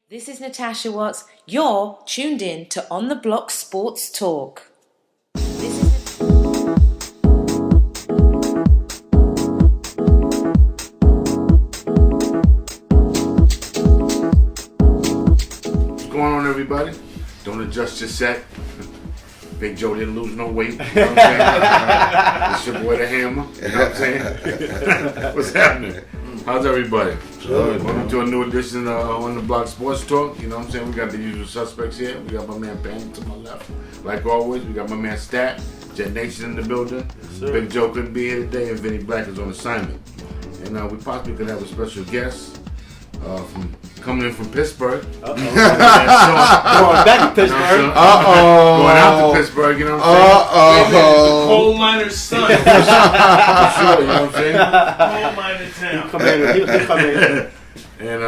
This is Natasha Watts. You're tuned in to On the Block Sports Talk. This is What's going on, everybody? Don't adjust your set. Big Joe didn't lose no weight. You know what I'm saying? It's your boy the Hammer. You know what I'm saying? What's happening? How's everybody? Good. Welcome to a new edition of On the Block Sports Talk. You know what I'm saying? We got the usual suspects here. We got my man Panda to my left. Like always, we got my man Stat, Jet Nation in the building. Yes, Big Joe couldn't be here today, and Vinny Black is on assignment. And we possibly could have a special guest coming in from Pittsburgh. Going back to Pittsburgh. Going out to Pittsburgh, you know what I'm saying? The coal miner's son. For sure, you know what I'm saying? Coal miner town. He'll come in. And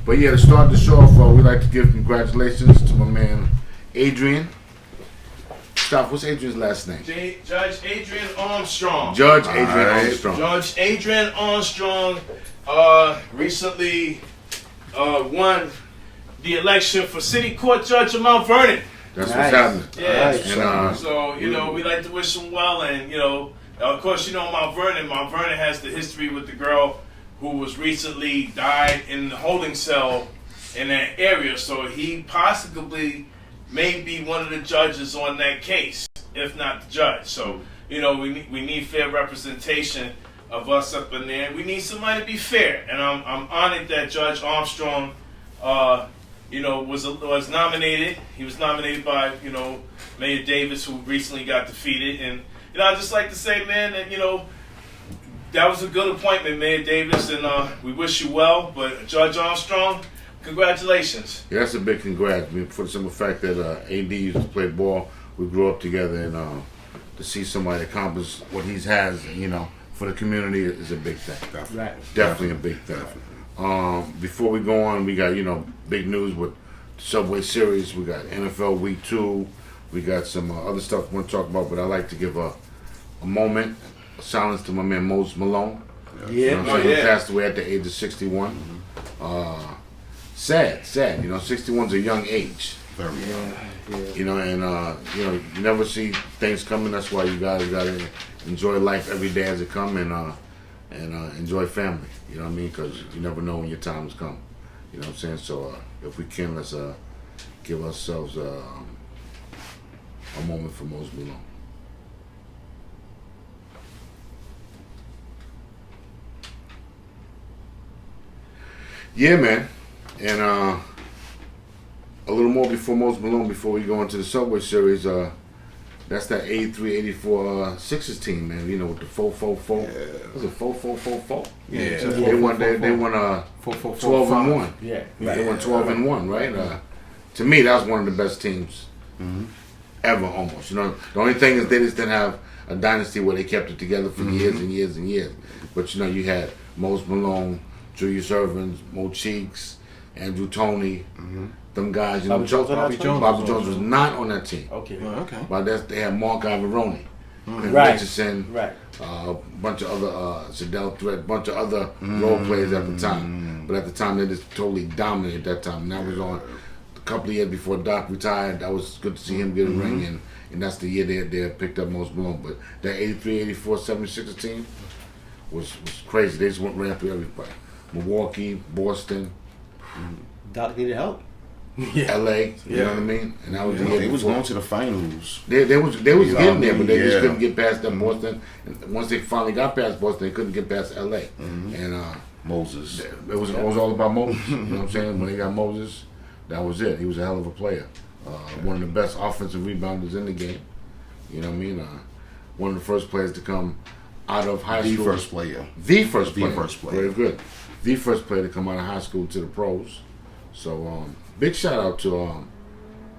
but yeah, to start the show off, we'd like to give congratulations to my man Adrian. Stop. What's Adrian's last name? Judge Adrian Armstrong. Judge Adrian Armstrong. Judge Adrian Armstrong recently won the election for City Court Judge of Mount Vernon. That's Nice. what's happening. Yeah. And So, we like to wish him well. And, of course, Mount Vernon has the history with the girl who was recently died in the holding cell in that area. So he possibly may be one of the judges on that case, if not the judge. So, we need fair representation of us up in there. We need somebody to be fair. And I'm honored that Judge Armstrong, was nominated. He was nominated by, Mayor Davis, who recently got defeated. And, I'd just like to say, man, that, that was a good appointment, Mayor Davis, and we wish you well. But Judge Armstrong, congratulations. Yeah, that's a big congrats. I mean, for the simple fact that AD used to play ball, we grew up together, and to see somebody accomplish what he has, for the community is a big thing. Right. Definitely a big thing. Before we go on, we got, big news with the Subway Series. We got NFL Week 2. We got some other stuff we want to talk about, but I'd like to give a moment of silence to my man Moses Malone. You know what I'm saying? He passed away at the age of 61. Sad. 61's a young age. Very Yeah. And you never see things coming. That's why you guys gotta enjoy life every day as it comes, and enjoy family. You know what I mean? Because you never know when your time is coming. You know what I'm saying? So if we can, let's give ourselves a moment for Moses Malone. Yeah, man. And a little more before Moses Malone, before we go into the Subway Series, that's that 83-84 Sixers team, man. With the 4-4-4. Yeah. Was it 4-4-4-4? Yeah. They won 12-1. Yeah. They won 12-1, right? To me, that was one of the best teams ever, almost. The only thing is they just didn't have a dynasty where they kept it together for years and years and years. But you had Moses Malone, Julius Erving, Mo Cheeks, Andrew Toney, them guys. Bobby Jones was not on that team. Okay. But they had Mark Ivoroni, Quinn Right. Richardson, Right. a bunch of other Sedell Threat, a bunch of other role players at the time. But at the time, they just totally dominated that time. And that was on a couple of years before Doc retired. That was good to see him get a ring, and that's the year they picked up Moses Malone. But that 83-84 76ers team was crazy. They just went right through everybody. Milwaukee, Boston, Doc needed help. LA, you know what I mean? And that was the year They was before. going to the finals. They was getting there, but they just Yeah. couldn't get past that Boston. And once they finally got past Boston, they couldn't get past LA. And Moses. it was all about Moses. You know what I'm saying? When they got Moses, that was it. He was a hell of a player. One of the best offensive rebounders in the game. You know what I mean? One of the first players to come out of high The school. first player. The first player. player. Very good. The first player to come out of high school to the pros. So, big shout out to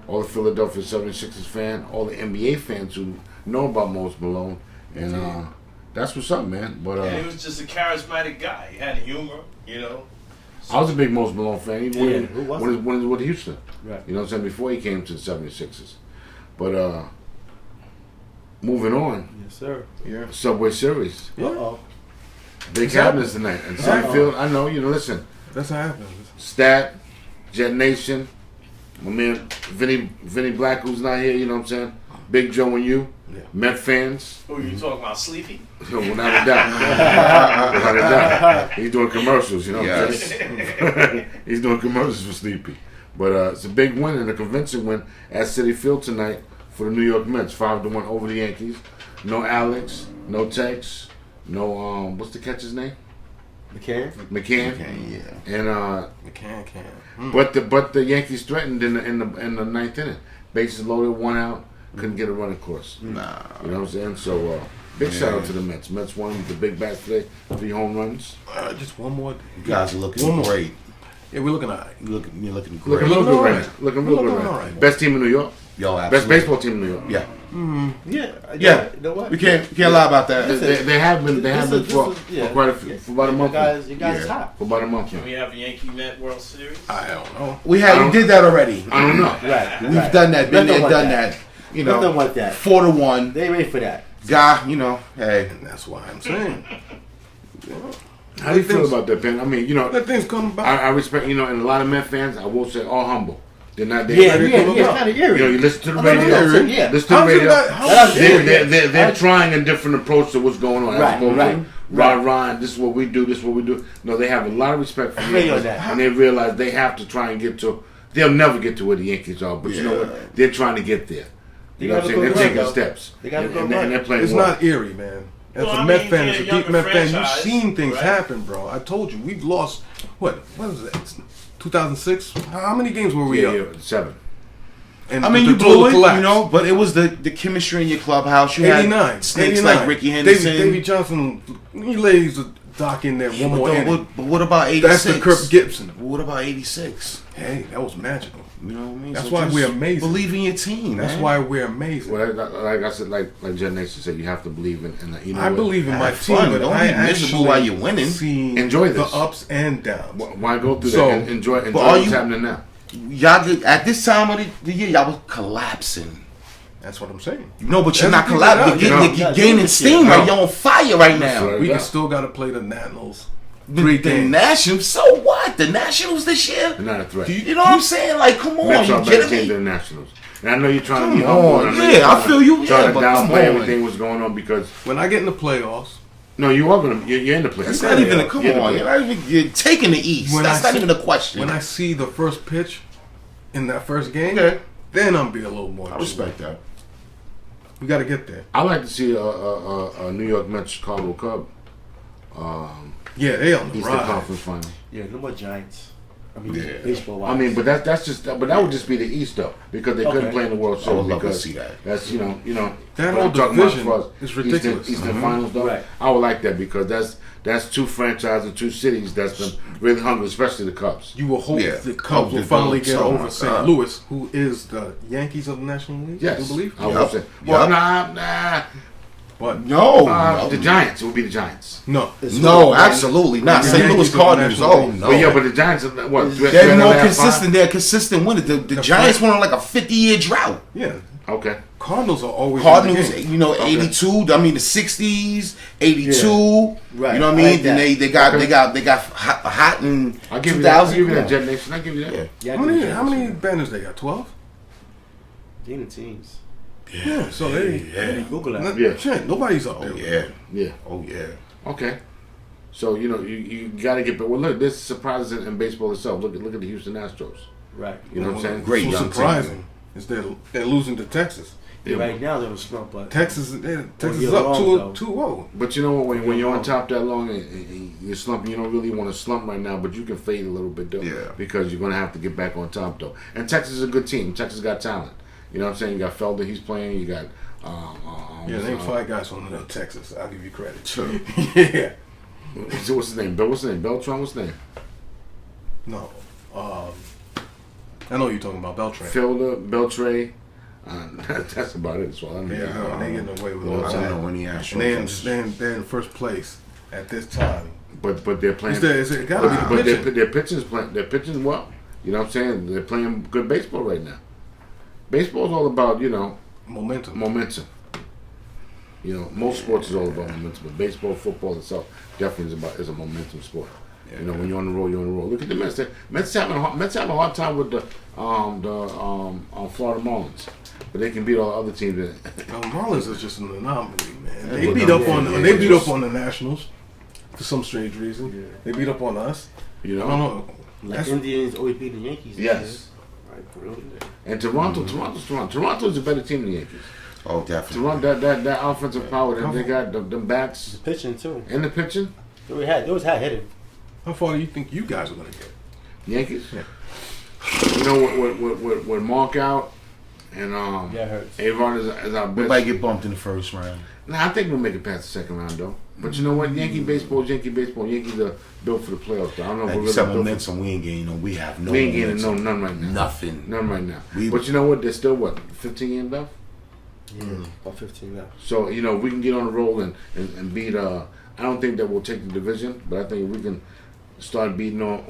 all the Philadelphia 76ers fans, all the NBA fans who know about Moses Malone. And that's what's up, man. But He was just a charismatic guy. He had humor, I was a big Moses Malone fan, even Who when wasn't? he was with Houston. Right. You know what I'm saying? Before he came to the 76ers. But moving on, Yes, sir. Yeah. Subway Series. Uh-oh. Big happenings tonight. And Sunfield, I know, listen, That's how it happens. Stat, Jet Nation, my man Vinny Black, who's not here. You know what I'm saying? Big Joe and you, Met fans. Who you talking about? Sleepy? Without a doubt. Without a doubt. He's doing commercials. You know what I'm saying? He's doing commercials for Sleepy. But it's a big win and a convincing win at Citi Field tonight for the New York Mets, 5-1 over the Yankees. No Alex, no Tex, no what's the catcher's name? McCann. McCann. Yeah. And McCann. but the Yankees threatened in the ninth inning. Bases loaded, 1 out, couldn't get a run across. Nah. You know what I'm saying? So big shout out to the Mets. Mets won with the big bat today, 3 home runs. Just one more. You guys are looking great. Yeah, we're looking all right. You're looking great. Looking real good all right right. now. Looking real good all right right. now. Best team in New York. Yo, Best absolutely. baseball team in New York. Yeah. Yeah. Yeah. You know what? We can't lie about that. They have been for quite a few, for about a month. You guys Yeah. hot. For about a month. Can we have a Yankee Met World Series? I don't know. We don't- did that already. I don't know. Right. We've done that. Been there, done that. You know, Nothing like that. 4-1. They ready for that. Guy, you know, hey. And that's why I'm saying. How do you feel about that, Ben? I mean, you know, Let things come back. I respect, you know, and a lot of Met fans, I will say, all humble. They're not. They, Yeah. you It's kind of eerie. know, you listen to the Oh, no, radio. no, yeah. Listen to the How's it radio. not- how's it- They're trying a different approach to what's going on. Right, As opposed right, to, rah, this is what we do, this is what we do. No, they have a lot of respect for the feel Yankees, that. and they realize they have to try and get to. They'll never get to where the Yankees are, but you know what? They're trying to get there. You know what I'm saying? gotta They're go taking right, steps. They gotta and, go and, right. and they're playing It's well. not eerie, man. As Well, a I Met mean, fan, yeah, as a younger deep Met fan, you've franchise, seen things right? happen, bro. I told you, we've lost, what was it, 2006? How many games were we Yeah, up? 7. And I mean, the you total blew it, collapse. you know, but it was the chemistry in your clubhouse. You 89. had snakes 89. like Ricky Henderson. Davey Johnson, he lays a dock in there one more inning. But what about 86? That's the Kirk Gibson. What about 86? Hey, that was magical. You know what I mean? That's So why just we're amazing. Believe in your team, That's man. why we're amazing. Well, like I said, like Jen Nation said, you have to believe in. You know I what? believe in my Have team, fun. but Don't I be miserable actually while you're winning. seen Enjoy the this. ups and downs. Why go through So, that? And enjoy are what's you- happening now. Y'all get, at this time of the year, y'all was collapsing. That's what I'm saying. No, but you're Let's not keep that collapsing. up, You're, you know. you're gaining steam No. right. You're on fire right now. Right. We Yeah. can still got to play the Nationals. The 3 games. Nationals, so what? The Nationals this year? They're not a threat. You know what I'm saying? Like, come on, Mets you are a better team kidding me? than the Nationals. And I know you're trying to Come be humble. on. and I know Yeah, you're trying I feel you. Trying Yeah, to but come downplay on. everything what's going on because When I get in the playoffs, no, you are gonna. You're in the play. It's not even a come You're on. in the You're, not even, you're taking the East. When That's I not see- even a question. when I see the first pitch in that first game, Okay. then I'm be a little more. I respect that. We got to get there. I like to see a New York Mets Chicago Cub Yeah, they on the Eastern rise. Conference Final. Yeah, no more Giants. I mean, Yeah. baseball wise. I mean, but that's just. But that would just be the East though, because they couldn't Okay. play in the World I Series. would love to because see that. That's you know. That what whole I'm talking about division as far as is ridiculous. Eastern Finals though. Right. I would like that because that's 2 franchises, 2 cities that's been really hungry, especially the Cubs. You will hope Yeah. the Cubs will Hope finally they get don't. over Oh, St. my God. Louis, who is the Yankees of the National League. Yes, you believe? I would Yup. say. Well, Yup. nah. But No, The Giants. It would be the Giants. no, no, absolutely not. The St. Yankees Louis of the Cardinals. National Oh League. no. But yeah, but the Giants are what? They're more consistent. They're a consistent winner. The Giants went on like a 50-year drought. yeah. Okay. Cardinals are always in the Cardinals, game. you know, 82. I mean, the 60s, 82. Right. You know what I I mean? like Then that. they got hot in I'll give you that. I'll 2000. give you that, Come Jet on. Nation. I'll give you that. Yeah. Yeah, How many banners they got? 12. They in the teams. Yeah. So they. Yeah. Google that. Yeah. Shit, nobody's up Oh there. yeah. Yeah. Oh yeah. Okay. So you got to get. Well, look, there's surprises in baseball itself. Look at the Houston Astros. Right. You know what I'm saying? Great What's young surprising team. is they're losing to Texas. Yeah, Right now they're a slump, but Texas is you're up wrong, 2-0. But you know what? When you're on top that long and you're slumping, you don't really want to slump right now. But you can fade a little bit though, Yeah. because you're gonna have to get back on top though. And Texas is a good team. Texas got talent. You know what I'm saying? You got Felder, he's playing. You got Yeah, they ain't 5 guys from Texas. I'll give you credit. Sure. Yeah. what's his name? What's his name? Beltran. What's his name? No. I know you're talking about Beltran. Felder, Beltray. That's about it. That's all I know. Yeah, no, they getting away with Well, all I that. don't know any And Astros. they're in first place at this time. But they're playing. Is it got to be the But pitching. their pitching's playing. Their pitching's well. You know what I'm saying? They're playing good baseball right now. Baseball's all about Momentum. momentum. Most sports is all about momentum, but baseball, football itself definitely is a momentum sport. You know, when you're on the road, you're on the road. Look at the Mets. Mets having a hard time with the Florida Marlins, but they can beat all the other teams. Marlins is just an anomaly, man. Yeah, They beat up on the Nationals for some strange reason. Yeah. They beat up on us. You know, I don't know. Like Indians always beat the Yankees. Yes. Right, for real. And Toronto's a better team than the Yankees. Oh, definitely. That offensive power that they got, the bats. The pitching too. And the pitching. They always had hitting. How far do you think you guys are going to get? Yankees. Yeah. You know, with Mark out and Avon is our We best. might get bumped in the first round. Nah, I think we'll make it past the second round though. But you know what? Yankee baseball. Yankees are built for the playoffs. Though. I don't know if we're Except really built momentum, we ain't gaining no. We have no. We ain't gaining momentum. none right now. Nothing. None right now. We- But you know what? There's still 15 games left. Yeah, about 15 now. So you know if we can get on the roll and beat. I don't think that we'll take the division, but I think we can start beating on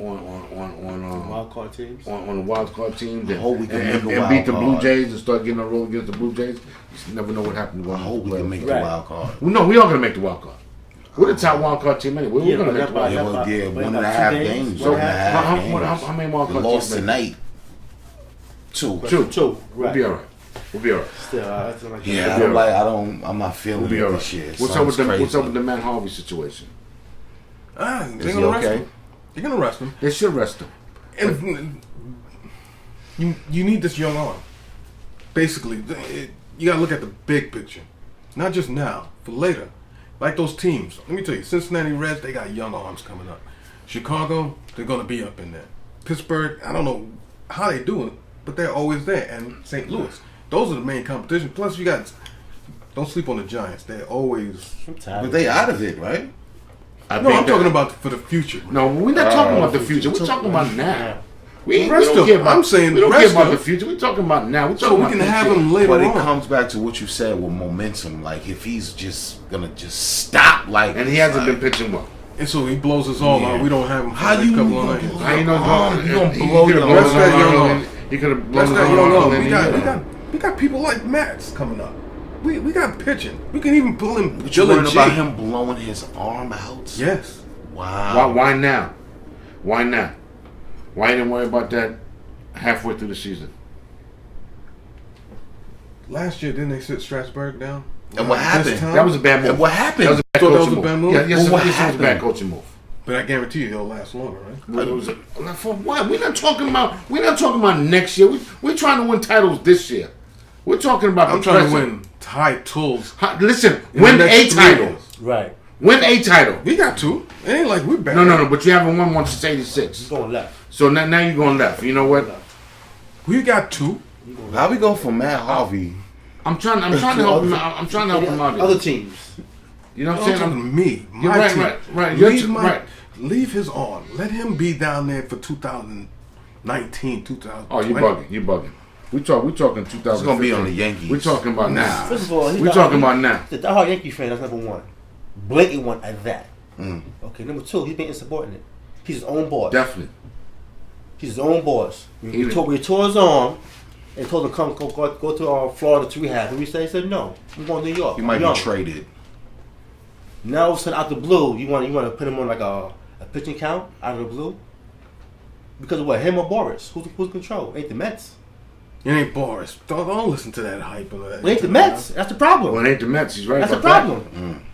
Wild card teams. on the wild card teams. I hope we can make a and beat the wild Blue card. Jays and start getting on the roll against the Blue Jays. You just never know what happens. I hope we can make the Right. wild card. Well, no, we are gonna make the wild card. We're the top wild card team anyway. We're Yeah, gonna but make the wild Yeah, card. well, yeah, Wait, one and a about half 2 games? games. So One and a half games. how many wild We card lost teams? tonight. Two. Two. We'll Right. be all right. We'll be all right. Still, that's like Yeah, I'm not feeling We'll be it all this right. year. What's up with the Matt Harvey situation? They're Is going he to arrest okay? him. They're going to arrest him. They should arrest him. And you need this young arm. Basically, you got to look at the big picture. Not just now, for later. Like those teams. Let me tell you, Cincinnati Reds, they got young arms coming up. Chicago, they're going to be up in there. Pittsburgh, I don't know how they do it, but they're always there. And St. Louis. Those are the main competition. Plus, you got, don't sleep on the Giants. They're always. But they out of it, right? No, I'm talking about for the future. No, we're not talking about the future. We're talking about now. We Rest don't of- care about. I'm saying we don't rest care about of- the future. We're talking about now. We're talking So we about can the have future. him later But it on. comes back to what you said with momentum. Like if he's just gonna just stop, like And he hasn't like, been pitching well. And so he blows us all Yeah. out. We don't have him for How the you next couple gonna of nights. blow How you know You gonna he blow could've your blown That's his that arm young out, arm. and he could have blown That's his that arm young out, arm. and We then got got people like Matt's coming up. We got pitching. We can even pull him. But you Dylan worried G. about him blowing his arm out? Yes. Wow. Why now? Why now? Why you didn't worry about that halfway through the season? Last year, didn't they sit Strasburg down? And what This happened? time? That was a bad move. And what happened? That was a bad Thought that coaching was a bad move? Yeah, yes, Well, what yes, it was a bad happened? coaching move. But I guarantee you, it'll last longer, right? But it was for what? We're not talking about next year. We're trying to win titles this year. We're talking about I'm the trying to present. win titles. Listen, in win the a next 3 title. years. Right. Win a title. We got 2. It ain't like we're bad. No. But you haven't won one since '86. He's going left. So now you're going left. You know what? We got 2. How we go from Matt Harvey? I'm trying to help him out. I'm trying to help him out. Other Here. teams. You know what I'm I'm talking saying? to me. You're My right, team. right. You're right. Leave his arm. Let him be down there for 2019, 2020. Oh, you bugging. We talking 2015. It's gonna be on the Yankees. We're talking about now. First of all, We're talking about now. The diehard Yankee fan, that's number one. Blatant one at that. Mm. Okay, number 2, he's being insubordinate. He's his own boss. Definitely. He's his own boss. We Even- tore his arm and told him go to Florida to rehab. And he said no. I'm going to New York. He might I'm be young. traded. Now all of a sudden out the blue, you want to put him on like a pitching count out of the blue? Because of what? Him or Boris? Who's in control? Ain't the Mets. It ain't Boris. Don't listen to that hype. And that. It ain't the Mets. That's the problem. Well, it ain't the Mets. He's right That's the about problem.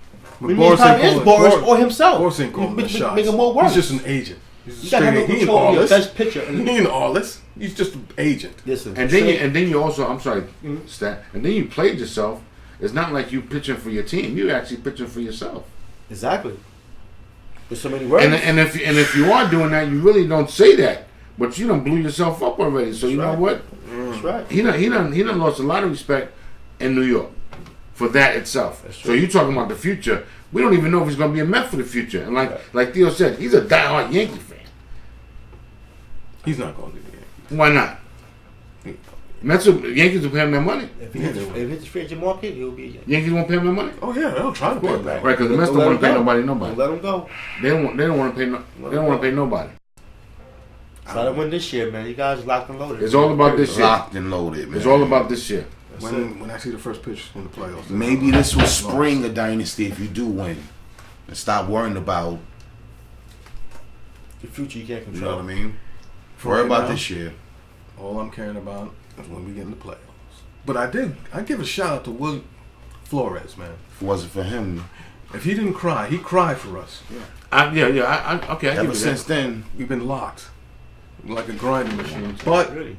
But We mean probably is Boris or himself. Boris ain't calling the shots. Make him more worse. He's just an agent. He's You got to have no he ain't control of your Arliss. best pitcher. He ain't Arliss. He's just an agent. Listen, that. And then you also, I'm sorry, Stat. And then you played yourself. It's not like you pitching for your team. You actually pitching for yourself. Exactly. There's so many words. And if you are doing that, you really don't say that. But you done blew yourself up already. So you know what? That's right. He done lost a lot of respect in New York for that itself. That's So true. you talking about the future. We don't even know if he's going to be a Met for the future. And like Theo said, he's a diehard Yankee fan. He's not going to do that. Why not? Yankees will pay him their money. If he hits the free agent market, he'll be a Yankee. Yankees won't pay him their money. Oh yeah, they'll try to pay him back. Right, because the Mets don't Let want to him pay go. nobody. Let him go. They don't want to pay They don't want to pay nobody. Try to win this year, man. You guys locked and loaded. It's all about this year. Locked and loaded, man. It's all about this year. When I see the first pitch in the playoffs. Maybe this will spring a dynasty if you do win. And stop worrying about the future you can't You control. know what I mean? For Worry right about now, this year. All I'm caring about is when we get in the playoffs. But I give a shout out to Will Flores, man. If it wasn't for him, If he didn't cry, he cried for us. Okay. I give ever you since that. then, We've been locked like a grinding machine. But Really?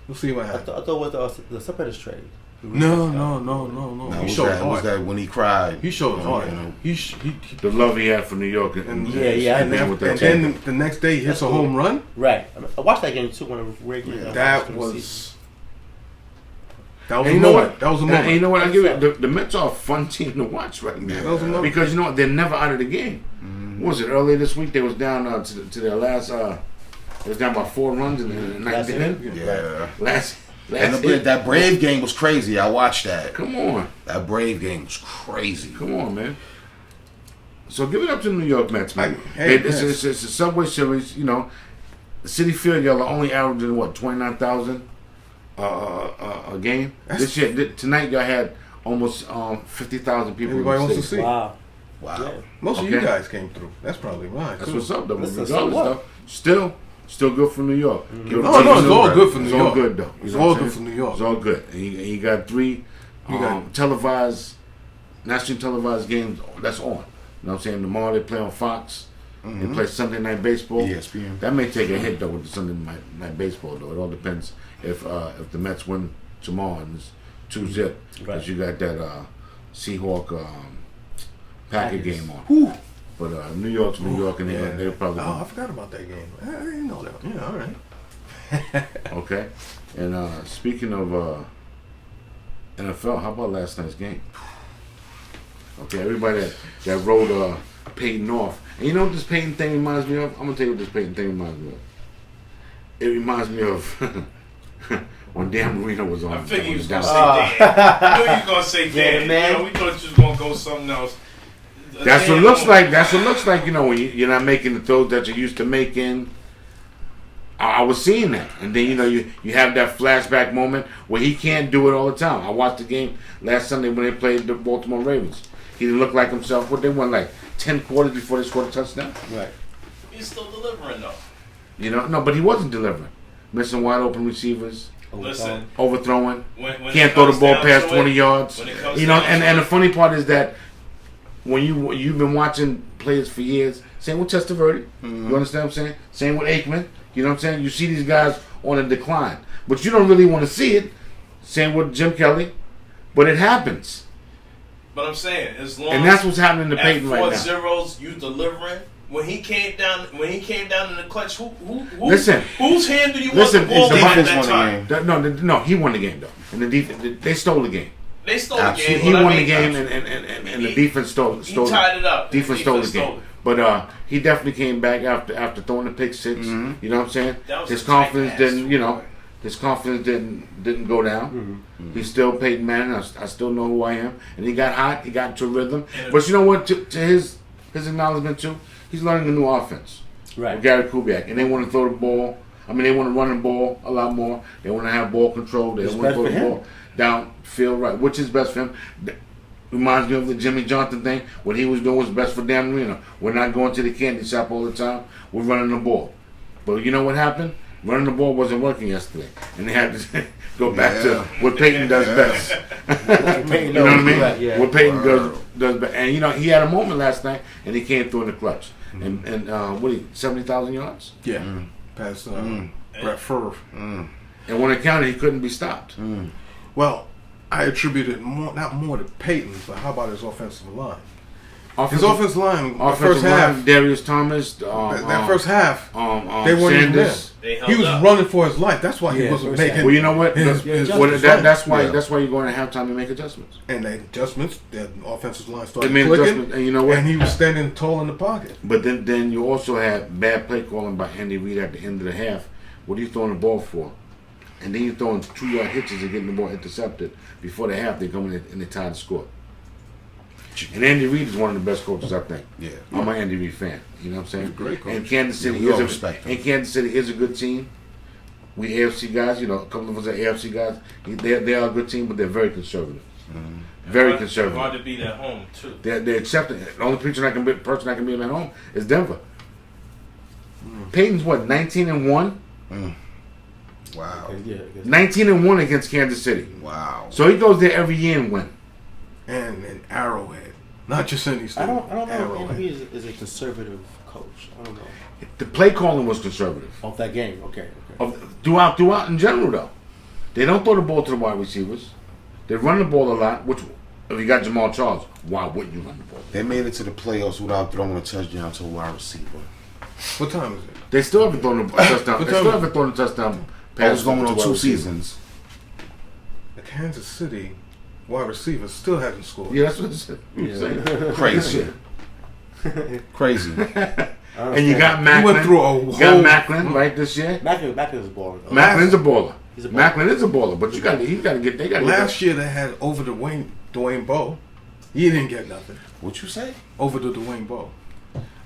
we'll see what I happens. thought it was the Separator's trade. No. now, He was showed that, was heart. that when he cried? He showed heart. You know, He The love he had for New York. and Yeah, I and, know. then, with that and team. then the next day he hits That's a cool. home run. Right. I watched that game too. One of the rare games. Yeah. That was a And you know moment. what? That was a And moment. you know what? I give it. The Mets are a fun team to watch right now That was a moment. because you know what? They're never out of the game. What was it earlier this week? They was down to their last. It was down by 4 runs in the ninth Last inning. inning? yeah. Last And hit. that Brave game was crazy. I watched that. Come on, That Brave game was crazy. come on, man. So give it up to the New York Mets, man. Hey, It's a Subway Series. You know, the City Field. Y'all are only averaging what 29,000 a game. This year, tonight, y'all had almost 50,000 people. Everybody in the wants to stadium. see. Wow. Wow. Yeah. Most of you Okay. guys came through. That's probably why. That's too. what's up, though. Listen, Regardless, so though, still good for New York. Give it No, up to it's New all York. good for New It's York. all good, though. You It's know all what I'm good saying? for New York. It's all good. And you got 3 You got- televised, national televised games that's on. You know what I'm saying? Tomorrow they play on Fox. They play Sunday Night Baseball. ESPN. That may take a hit, though, with the Sunday Night Baseball, though. It all depends if the Mets win tomorrow and it's 2-0. Because Right. you got that Seahawk Packer Packers. game on. But New York's New York, and Yeah. they're probably Oh, I forgot about that game. I didn't know that. Yeah, all right. okay. And speaking of NFL, how about last night's game? Okay, everybody that wrote Peyton off. And you know what this Peyton thing reminds me of? I'm gonna tell you what this Peyton thing reminds me of. It reminds me of when Dan Marino was on. I figured you was down. gonna say Dan. I knew you was gonna say Yeah, Dan. man. You know, we thought you was gonna go something else. That's what Dan it looks won't. like. That's what it looks like. You know, when you're not making the throws that you used to making. I was seeing that, and then you have that flashback moment where he can't do it all the time. I watched the game last Sunday when they played the Baltimore Ravens. He didn't look like himself. What they won like 10 quarters before they scored a touchdown. Right. He's still delivering though. You know, no, but he wasn't delivering. Missing wide open receivers, Listen, overthrowing. when Can't it throw the comes ball down past to 20 it, yards. when it comes You know, down and to the it, funny part is that when you've been watching players for years, same with Testaverde, you understand what I'm saying? Same with Aikman, you know what I'm saying? You see these guys on a decline, but you don't really want to see it. Same with Jim Kelly, but it happens, But I'm saying, as long and that's what's happening to at Peyton right 4 now. zeros, you delivering. When he came down in the clutch, Listen. whose hand do you Listen, want the ball it's the in at defense that won the time? game. No, he won the game though, and the defense they stole the game. They stole Absolutely. the game. He but won I the mean, game, and the he- defense stole He it. tied it up. Defense stole the stole game. it. But he definitely came back after throwing the pick six. You know what I'm saying? That was His a confidence tight pass, didn't, boy. his confidence didn't go down. He's still Peyton Manning. I still know who I am. And he got hot. He got into a rhythm. But you know what? To his acknowledgement too, he's learning a new offense. Right. With Gary Kubiak, and they want to throw the ball. I mean, they want to run the ball a lot more. They want to have ball control. They It's want to throw best the for ball downfield, right? Which is best for him. Reminds me of the Jimmy Johnson thing. What he was doing was best for Dan Marino. We're not going to the candy shop all the time. We're running the ball. But you know what happened? Running the ball wasn't working yesterday, and they had to go back to what Peyton does best. You know what I mean? Right, yeah. What Peyton does best. And he had a moment last night, and he came through in the clutch. And what 70,000 yards? Yeah. Past Brett Favre. And when it counted, he couldn't be stopped. Well, I attributed not more to Peyton, but how about his offensive line? His Offensive offensive line, the offensive first half, line, Darius Thomas. that first half, they weren't even there. Sanders. They held He was up. running for his life. That's why he Yeah, wasn't first making. half. Well, you know what? His- That's why. Yeah. That's why you're going to halftime to make adjustments. And the adjustments, the offensive line They started made clicking, adjustments, and you know what? and he was standing tall in the pocket. But then you also had bad play calling by N.E.B at the end of the half. What are you throwing the ball for? And then you're throwing 2-yard hitches and getting the ball intercepted before the half. They come in and they tie the score. And Andy Reid is one of the best coaches, I think. Yeah. I'm an Andy Reid fan. You know what I'm saying? He's a great coach. And Kansas City Yeah, we all is respect him. and Kansas City is a good team. We AFC guys, a couple of us are AFC guys. They are a good team, but they're very conservative. Very Hard conservative. to beat at home too. They're accepting it. The only person I can beat them at home is Denver. Peyton's what, 19-1? Wow. Okay, yeah. 19-1 against Kansas City. Wow. So he goes there every year and win. And an Arrowhead, not just any I stadium. don't know. Arrowhead. He is a conservative coach. I don't know. The play calling was conservative. Of that game, okay. Throughout in general, though. They don't throw the ball to the wide receivers. They run the ball a lot, which, if you got Jamal Charles, why wouldn't you run the ball? They made it to the playoffs without throwing a touchdown to a wide receiver. What time is it? They still haven't thrown a touchdown. What They time still is haven't thrown a touchdown That was pass going to on wide 2 receiver. seasons. The Kansas City wide receiver still hasn't scored. Yeah, that's what it said. Crazy. Crazy. And you got Macklin. He went through a You got whole- Macklin, right, this year? Macklin is a baller. though. Macklin's a baller. He's a baller. Macklin is a baller, but he's got to get. They got to Last year they had over the Dwayne Bowe. He didn't get nothing. What you say? Over the Dwayne Bowe.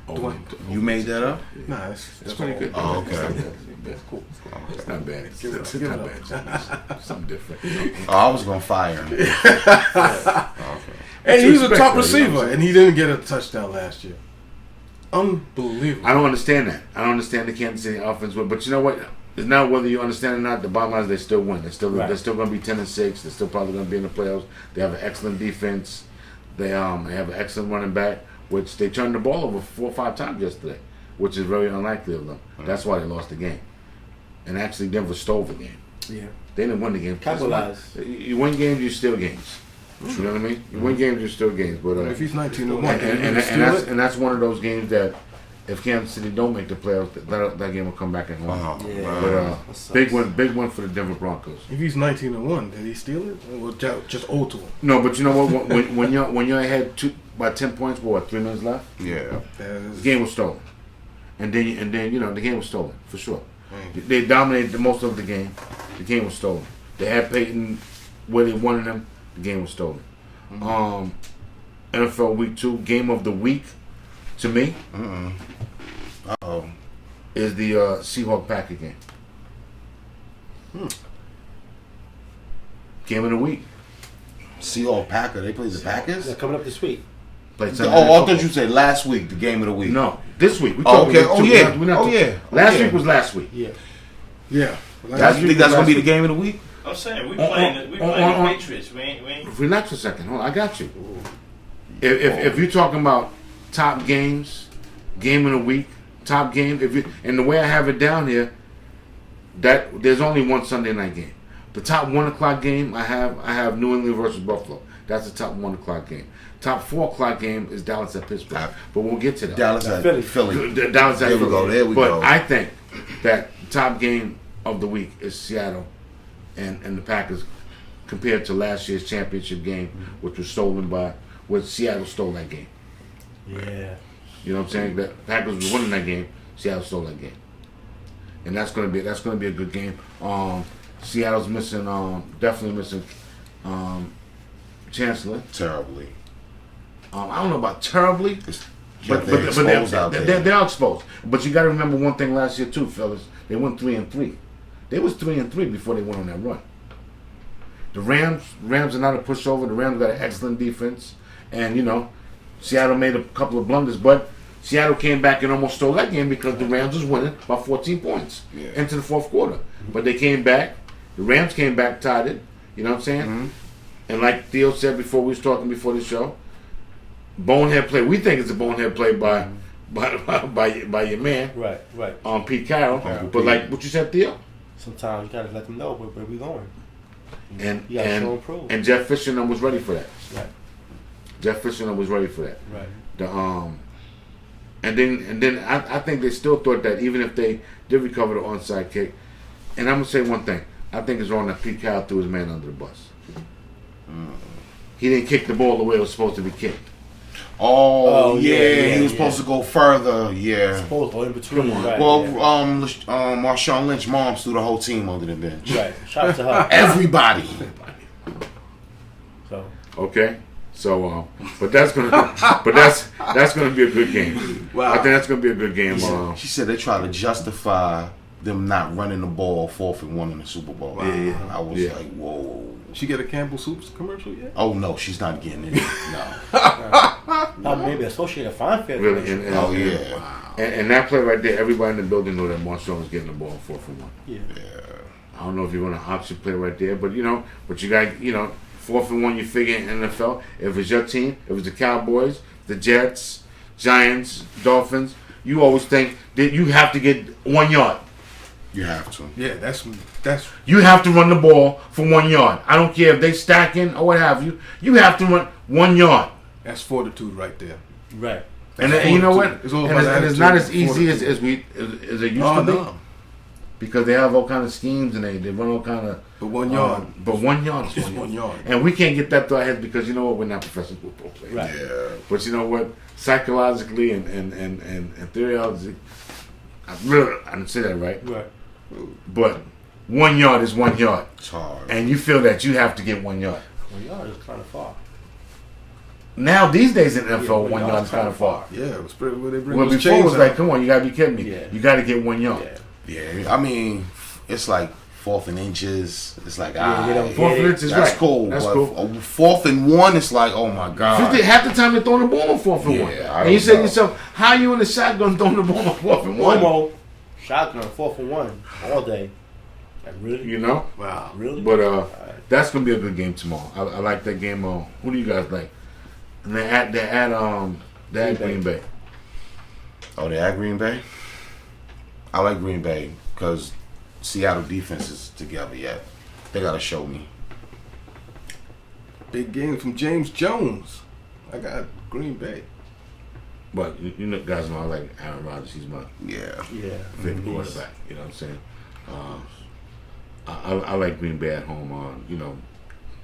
Dwayne. You made that up? Nah, that's pretty good. Oh, okay. It's cool. It's not bad. It's Give it not up. bad. It's something different. Oh, I was gonna fire him. Okay. And he was a respect, top though, you know what I'm receiver, saying? and he didn't get a touchdown last year. Unbelievable. I don't understand that. I don't understand the Kansas City offense, but you know what? It's not whether you understand it or not. The bottom line is they still win. They're still going to be 10-6. They're still probably going to be in the playoffs. They have an excellent defense. They have an excellent running back, which they turned the ball over 4 or 5 times yesterday, which is very unlikely of them. That's why they lost the game. And actually, Denver stole the game. Yeah. They didn't win the game. Capitalize. You win games, you steal games. You know what I mean? You win games, you steal games. But If he's 19-1, and that's one of those games that if Kansas City don't make the playoffs, that game will come back and win. Yeah. But big win for the Denver Broncos. if he's 19-1, did he steal it? Or just owe to him? No, but you know what? When you're ahead by 10 points, what, 3 minutes left? Yeah. The game was stolen, and then the game was stolen for sure. They dominated most of the game. The game was stolen. They had Peyton where they wanted him. The game was stolen. NFL Week 2 game of the week to me is the Seahawks Packer game. Game of the week. Seahawks Packer. They played the Packers? They're coming up this week. Played Sunday Oh, Night I thought Football. you said last week, the game of the week. No, this week. We Oh, okay. talking Oh, two- yeah. we're not Oh, talking- yeah. Last Yeah. week was last week. Yeah. Yeah. You think that's going to be the game of the week? I'm saying we On- playing the on- Patriots. We ain't. Relax a second. Hold on, I got you. If you're talking about top games, game of the week, top game, and the way I have it down here, that there's only one Sunday night game. The top 1 o'clock game I have New England versus Buffalo. That's the top 1 o'clock game. Top 4 o'clock game is Dallas at Pittsburgh. But we'll get to that. Dallas at Philly. Philly. Dallas at There we Philly. go. There we but go. I think that the top game of the week is Seattle and the Packers compared to last year's championship game, which was Seattle stole that game. Yeah. You know what I'm saying? The Packers was winning that game. Seattle stole that game, and that's gonna be a good game. Seattle's missing, definitely missing Chancellor. Terribly. I don't know about terribly, but they're exposed out there. they're exposed. But you got to remember one thing last year too, fellas. They went 3-3. They was 3-3 before they went on that run. The Rams are not a pushover. The Rams got an excellent defense, and Seattle made a couple of blunders, but Seattle came back and almost stole that game because the Rams was winning by 14 points into the fourth quarter. But they came back. The Rams came back, tied it. You know what I'm saying? And like Theo said before, we was talking before the show, bonehead play. We think it's a bonehead play by your man, Right. Pete Carroll. But like what you said, Theo, Sometimes you gotta let them know where we going. and You gotta show and prove. and Jeff Fisher was ready for that. Right. Jeff Fisher was ready for that. Right. The and then I think they still thought that even if they did recover the onside kick, and I'm gonna say one thing, I think it's wrong that Pete Carroll threw his man under the bus. He didn't kick the ball the way it was supposed to be kicked. Oh, yeah, he was yeah. supposed to go further. Yeah. Supposed or in between. Come on. Right, Well, yeah. Marshawn Lynch moms threw the whole team under the bench. Right. Shout out to her. Everybody. So. Okay, so but that's gonna be a good game. Wow. I think that's gonna be a good game. She said they try to justify them not running the ball 4th and 1 in the Super Bowl. Yeah. I was Yeah. like, whoa. She get a Campbell Soups commercial yet? Oh no, she's not getting it. No. Maybe Associated Fine Fair. Really, and, Oh yeah. And that play right there, everybody in the building knew that Marshawn was getting the ball 4 for 1. Yeah. I don't know if you're going to option play right there, but you got 4 for 1. You figure in NFL, if it's your team, if it's the Cowboys, the Jets, Giants, Dolphins, you always think that you have to get 1 yard. You have to. Yeah, that's You have to run the ball for 1 yard. I don't care if they stacking or what have you. You have to run 1 yard. that's fortitude right there. Right. And you know what? It's all about And it's not as attitude and easy as fortitude. it used Oh, to be. no. Because they have all kind of schemes and they run all kind of. But 1 yard. But 1 yard is Just 1 yard. And we can't get that through our heads because you know what? We're not professional football players. Right. Yeah. But you know what? Psychologically and theoretically, I didn't say that right. Right. But 1 yard is 1 yard. It's hard. And you feel that you have to get 1 yard. 1 yard is kind of far. Now, these days in NFL, Yeah, 1 yard is kind of far. Yeah, it was pretty, where they bring Well, those before it was chains like, out. come on, you got to be kidding me. Yeah. You got to get 1 yard. Yeah. Yeah, I mean, it's like 4th and inches. It's like, Yeah, you know, Fourth and inch is that's right. cool. That's but cool. 4th and 1, it's like, oh my God. 50, half the time they're throwing the ball on 4th and Yeah, 1. I And you don't say to know. yourself, how you in the shotgun throwing the ball on 4th and 1? One shotgun, 4 for 1 all day. Like really? You know? Wow. Really? But that's going to be a good game tomorrow. I like that game. Who do you guys like? And they're at Green Bay. Oh, they're at Green Bay? I like Green Bay because Seattle defense is together yet. They got to show me. Big game from James Jones. I got Green Bay. But you know, guys know I like Aaron Rodgers. He's my Yeah. Yeah. favorite quarterback. You know what I'm saying? I like Green Bay at home on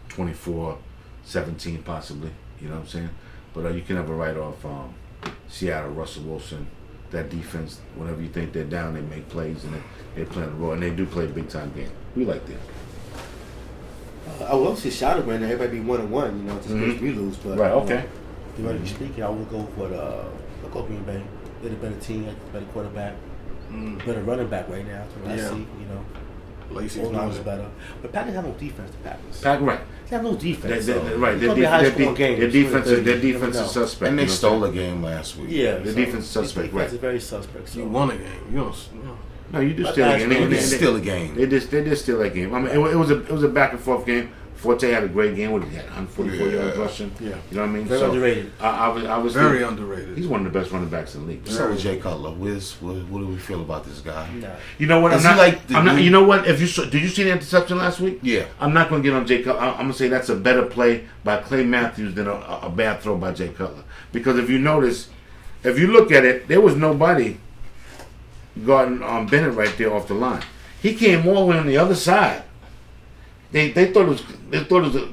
24-17 possibly. You know what I'm saying? But you can never write off Seattle, Russell Wilson, that defense. Whenever you think they're down, they make plays and they play on the road and they do play a big time game. We like them. I will see Shadow right now. Everybody be 1-1, just in case we lose. But Right? Okay. Theoretically speaking, I will go for I'll go Green Bay. They're the better team, better quarterback, better running back right now. That's what Yeah. I see. Lacey's O line's doing it. better. But Packers have no defense. The Packers. Right. They have no defense. Right. It's gonna be a high-scoring game. Their defense You never is know. suspect. And they you know stole what a game last week. Yeah, The defense is suspect, defense right. is very suspect. So. You won a game. You don't. I'm saying? No, you do But steal a that's game. what it They is. still a game. They did steal that game. I mean, it was a back and forth game. Forte had a great game. What did he had? 144 yards rushing. Yeah. You know what I mean? Very underrated. I was Very underrated. He's one of the best running backs in the league. So Jay Cutler, what do we feel about this guy? Nah. You know what? Is he like the new- You know what? If did you see the interception last week? Yeah. I'm not going to get on Jay Cutler. I'm going to say that's a better play by Clay Matthews than a bad throw by Jay Cutler. Because if you notice, if you look at it, there was nobody guarding Bennett right there off the line. He came all the way on the other side. They thought it was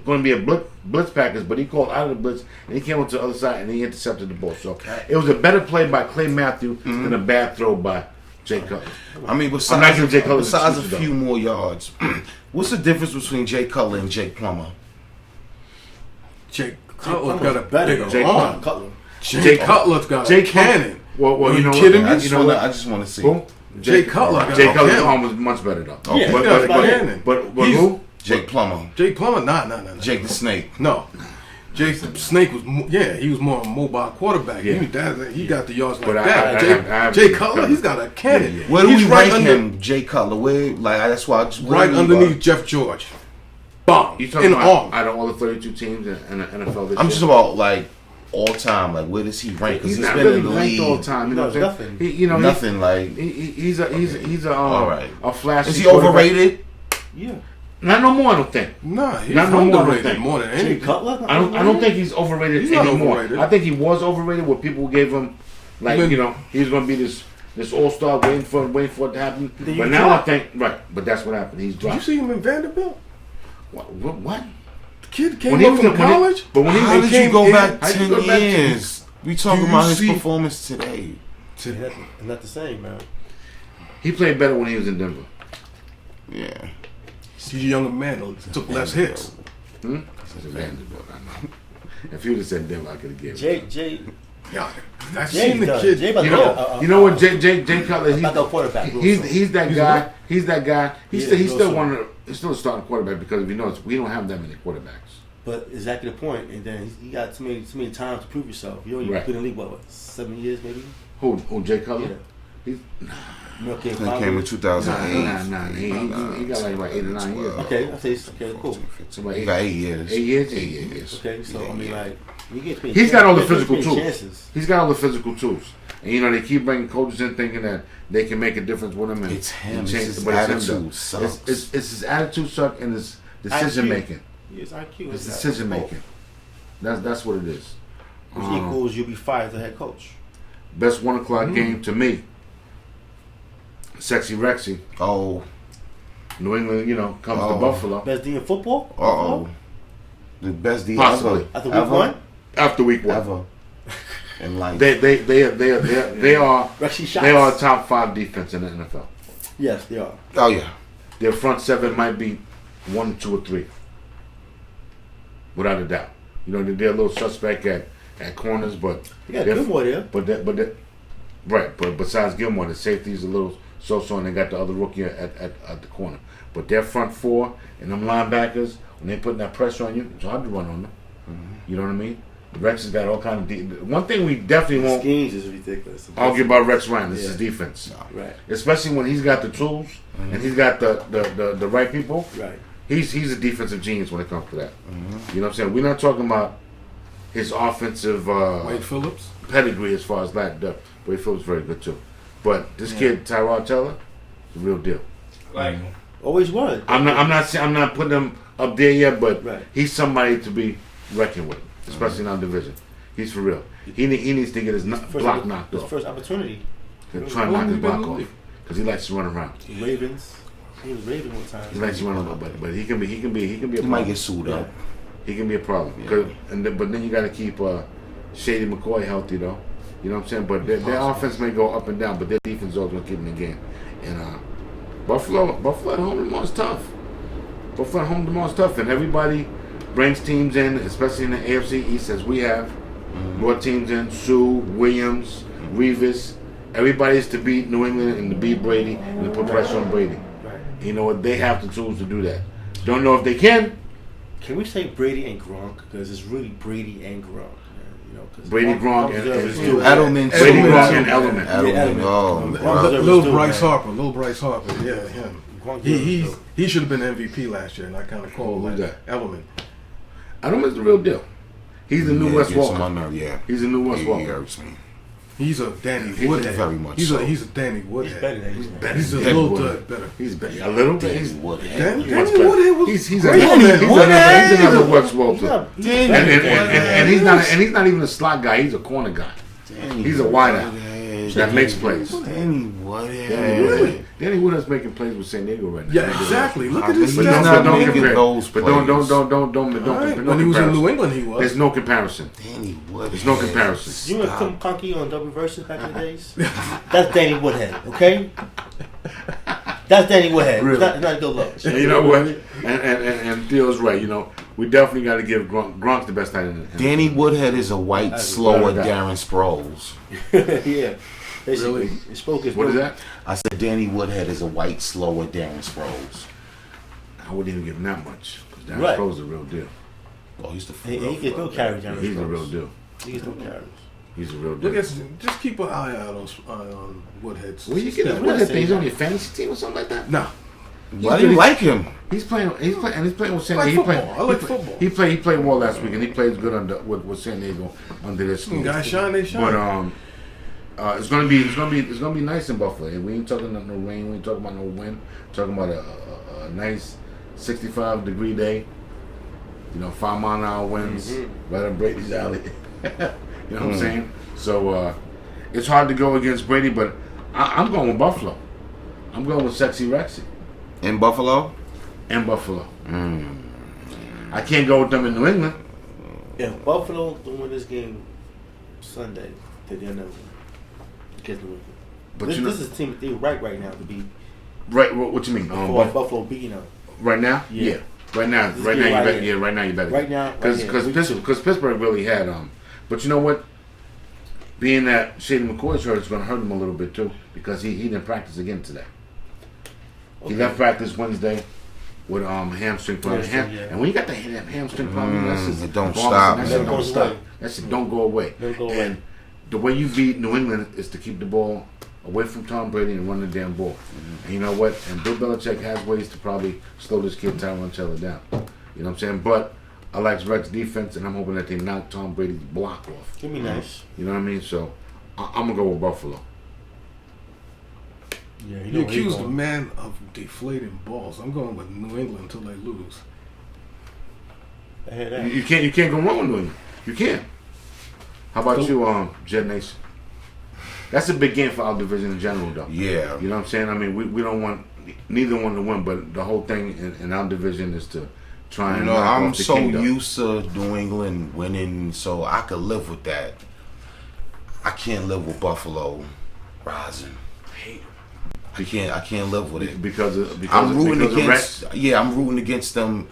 going to be a blitz package, but he called out of the blitz and he came onto the other side and he intercepted the ball. So it was a better play by Clay Matthews than a bad throw by Jay Cutler. I mean, I'm not besides giving Jay Cutler the a excuse, few more yards, what's the difference between Jay Cutler and Jake Plummer? Jake Cutler's got a bigger Jake arm. Cutler. Jake Cutler's got Jake a cannon. Well, Are you you know kidding what? me? You know what? I just want to see. Who? Jay Cutler got Jay a Cutler's cannon. arm was much better though. Yeah, but, that's but, about it. but He's- who? Jake Plummer, Jake Plummer, no. Jake the Snake. No. Jake Snake was, he was more a mobile quarterback. Yeah. He got the yards like But that. I Jay Cutler, he's got a cannon. Where do He's we right rank under, him, Jay Cutler? Where, that's why I just right underneath Jeff George. Bomb. You In talking the about arm. out of all the 32 teams in the NFL this I'm year? just about all time. Like, where does he rank? Because He's he's not been really in the ranked league all the time. You know No, what I'm saying? nothing. He, Nothing like. He's a All right. a flashy. Is he quarterback. overrated? Yeah. Not no more. I don't think. Nah, he's Not no more, I don't underrated think. more than Jay anything. Cutler? I don't think he's overrated He's not anymore. overrated. I think he was overrated. Where people gave him he's going to be this all-star waiting for it to happen. Then But you now drop. I think but that's what happened. He's Did you dropped. see him in Vanderbilt? What? The kid came When he up was from in college. but when he How did you came go in- back how'd you 10 go back 10 years? We talking Do you about his see- performance today. It's not the same, man. he played better when he was in Denver. Yeah. He's a younger man. Took less hits. Such a Vanderbilt, I know. If you would have said Denver, I could have given it. Jay, Yeah, I've Jay seen the done. kid. Jay about You to know, be you know what? Jay Cutler. a backup quarterback. He's that guy. He's that guy. He's Yeah, still also. he's still a starting quarterback because if you notice, we don't have that many quarterbacks. But exactly the point. And then you got too many times to prove yourself. You only Right. been in the league, what, 7 years maybe? Who? Jay Cutler? Yeah. He's Okay, He came in 2008. nah. He got like 8 or 9 years. Okay, I say okay, cool. He got 8 years. 8 years. 8 years. Okay, so I mean, like, you get paid. He's got all the you get physical paid tools. chances. He's got all the physical tools, and they keep bringing coaches in thinking that they can make a difference with him. And It's him. and It's change, his but it's him, attitude though. sucks. It's his attitude suck and his decision IQ. making. His IQ His is decision making. That's what it is. Which equals you'll be fired as a head coach. Best 1 o'clock game to me. Sexy Rexy. Oh, New England, comes to Buffalo Best D in football? uh-oh. The best D Possibly. ever. After week one? after week 1. Ever. In life. They are Rexy shots. they are a top 5 defense in the NFL. Yes, they are. Oh, yeah. Their front 7 might be 1, 2, or 3, without a doubt. They're a little suspect at corners, but You got they're- Gilmore there. But besides Gilmore, the safety's a little so-so, and they got the other rookie at the corner. But their front 4 and them linebackers, when they putting that pressure on you, it's hard to run on them. You know what I mean? Rex has got all kind of one thing we definitely won't Schemes is ridiculous. argue about Rex Ryan. This Yeah. is defense, Right, especially when he's got the tools and he's got the right people. right. He's a defensive genius when it comes to that. You know what I'm saying? We're not talking about his offensive Wade Phillips. pedigree as far as that. Wade Phillips is very good too. But this kid Tyrod Taylor, the real deal. Like, Always was. I'm not putting him up there yet, but Right. he's somebody to be reckoned with, especially in our division. He's for real. He needs to get his block knocked His off. first opportunity. He'll try and knock his block off because he likes to run around. Ravens. He was Raven one time. He likes to run around, but he can be a He problem. might get sued up. He can be a problem. But then you got to keep Shady McCoy healthy though. You know what I'm saying? But their offense may go up and down, but their defense is always going to keep them in the game. And Buffalo at home tomorrow's tough. Buffalo at home tomorrow's tough, and everybody brings teams in, especially in the AFC East as we have. More teams in: Sue, Williams, Revis. Everybody's to beat New England and to beat Brady and to put pressure on Brady. Right. You know what? They have the tools to do that. Don't know if they can. Can we say Brady and Gronk? Because it's really Brady and Gronk. Cause Brady, Gronk, and Edelman. Brady, too. Gronk, and Edelman. Edelman. Oh, Gronk wow. deserves Little to do, Bryce man. Harper. Little Bryce Harper. Yeah, him. Gronk deserves to He should have been MVP last year, and I kind of called Who's that Element. Edelman's the real deal. He's the new Wes Gets him Walker. on nerve, yeah. He's the new Wes He Walker. irks me. He's a Danny He's Woodhead. very much He's so. a Danny He's Woodhead. better than he's better. He's a Danny little Woodhead. bit better. He's better. A little bit. Danny Woodhead. Danny Much better. Woodhead was He's great. another Wes Walker. Danny And he's not even a slot guy. He's a corner guy. He's a wideout that makes plays. Danny Woodhead. Danny Woodhead's making plays with San Diego right now. Yeah, exactly. Look at But his he's stats. not don't making compare. those But don't plays. All right. compare. When he was in New England, he was. There's no comparison. Danny Woodhead. There's no comparison. You remember Tim Conkey on Double Versus back in the days? That's Danny Woodhead, okay? That's Danny Woodhead. Really? It's not a good look. And you know what? And Theo's right. We definitely got to give Gronk's the best tight end. Danny Woodhead is a white, slower better guy. Darren Sproles. Yeah. Basically, Really? it spoke his What is that? I said Danny Woodhead is a white, slower Darren Sproles. I wouldn't even give him that much because Darren Right. Sproles is the real deal. Oh, he's the He gets no carry down. He's the real deal. He gets no carries. He's the real Look deal. at, just keep an eye out on Woodhead's. Where you get Yeah, that? we're What not that saying thing? He's on that. your fantasy team or something like that? Nah, Why do you like him? He's playing with San I like Diego. football. I like football. He played well last week, and he plays good with San Diego under their scheme. guys shine, they shine. But it's gonna be nice in Buffalo. We ain't talking about no rain. We ain't talking about no wind. We're talking about a nice 65-degree day. 5-mile-an-hour winds right up Brady's alley. You know what I'm saying? So it's hard to go against Brady, but I'm going with Buffalo. I'm going with Sexy Rexy In Buffalo? and Buffalo. I can't go with them in New England. If Buffalo don't win this game Sunday, then they'll never win against New England. But This is a team that they're right now to be right? What you mean? Buffalo beating them. Right now? Yeah. Right now, This right game now, you right better. here. Yeah, right now you better. Right now, right here. Because Pittsburgh really had But you know what? Being that Shady McCoy's hurt, it's going to hurt him a little bit too because he didn't practice again today. He left practice Wednesday with hamstring problem. Hamstring, yeah. And when you got that hamstring problem, that's just it don't bothers- stop. That It shit don't don't go stop. away. That shit don't go away. Don't go away. And the way you beat New England is to keep the ball away from Tom Brady and run the damn ball. And you know what? And Bill Belichick has ways to probably slow this kid Tyrone Taylor down. You know what I'm saying? But I like Rex defense, and I'm hoping that they knock Tom Brady's block off. Give me nice. You know what I mean? So I'm gonna go with Buffalo. Yeah, You accused a man of deflating balls. I'm going with New England until they lose. I hear that. You can't go wrong with New England. You can't. How about you, Jet Nation? That's a big game for our division in general, though. Yeah. You know what I'm saying? I mean, we don't want neither one to win, but the whole thing in our division is to try and knock I'm off the so kingdom. used to New England winning, so I could live with that. I can't live with Buffalo rising. I can't live with it. because I'm rooting because against. I'm rooting against them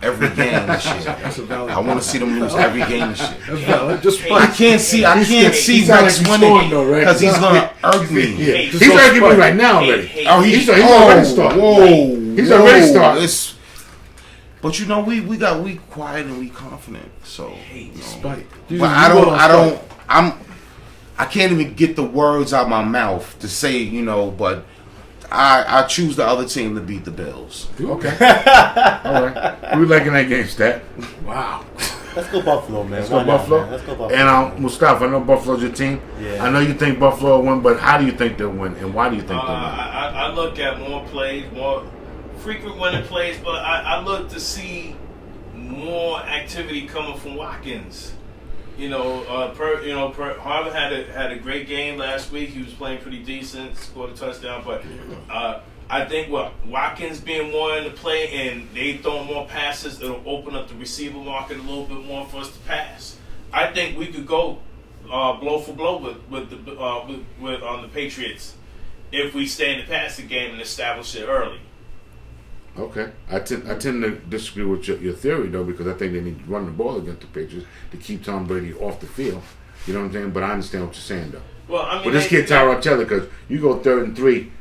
every game this year. That's a valid. I want to see them lose every game this year. That's valid. Just I can't see he's not Rex like he's winning scoring though, right? because he's gonna irk me. Yeah. Hey, He's so arguing funny. right now already. He's Oh, already started. Whoa, He's already started. But you know, we quiet and we confident. So, you know. Spite. But I can't even get the words out my mouth to say, you know, but I choose the other team to beat the Bills. Okay. All right. We liking that game, Stat. Wow. Let's go Buffalo, man. Let's Why go not, Buffalo. man? Let's go Buffalo. And Mustafa, I know Buffalo's your team. Yeah. I know you think Buffalo will win, but how do you think they'll win, and why do you think they'll win? I look at more plays, more frequent winning plays, but I look to see more activity coming from Watkins. Harvard had a great game last week. He was playing pretty decent, scored a touchdown. But I think Watkins being more in the play and they throwing more passes, it'll open up the receiver market a little bit more for us to pass. I think we could go blow for blow with the Patriots if we stay in the passing game and establish it early. Okay. I tend to disagree with your theory, though, because I think they need to run the ball against the Patriots to keep Tom Brady off the field. You know what I'm saying? But I understand what you're saying, though. Well, I mean, But this kid, Tyrod Taylor, because you go 3rd and 3,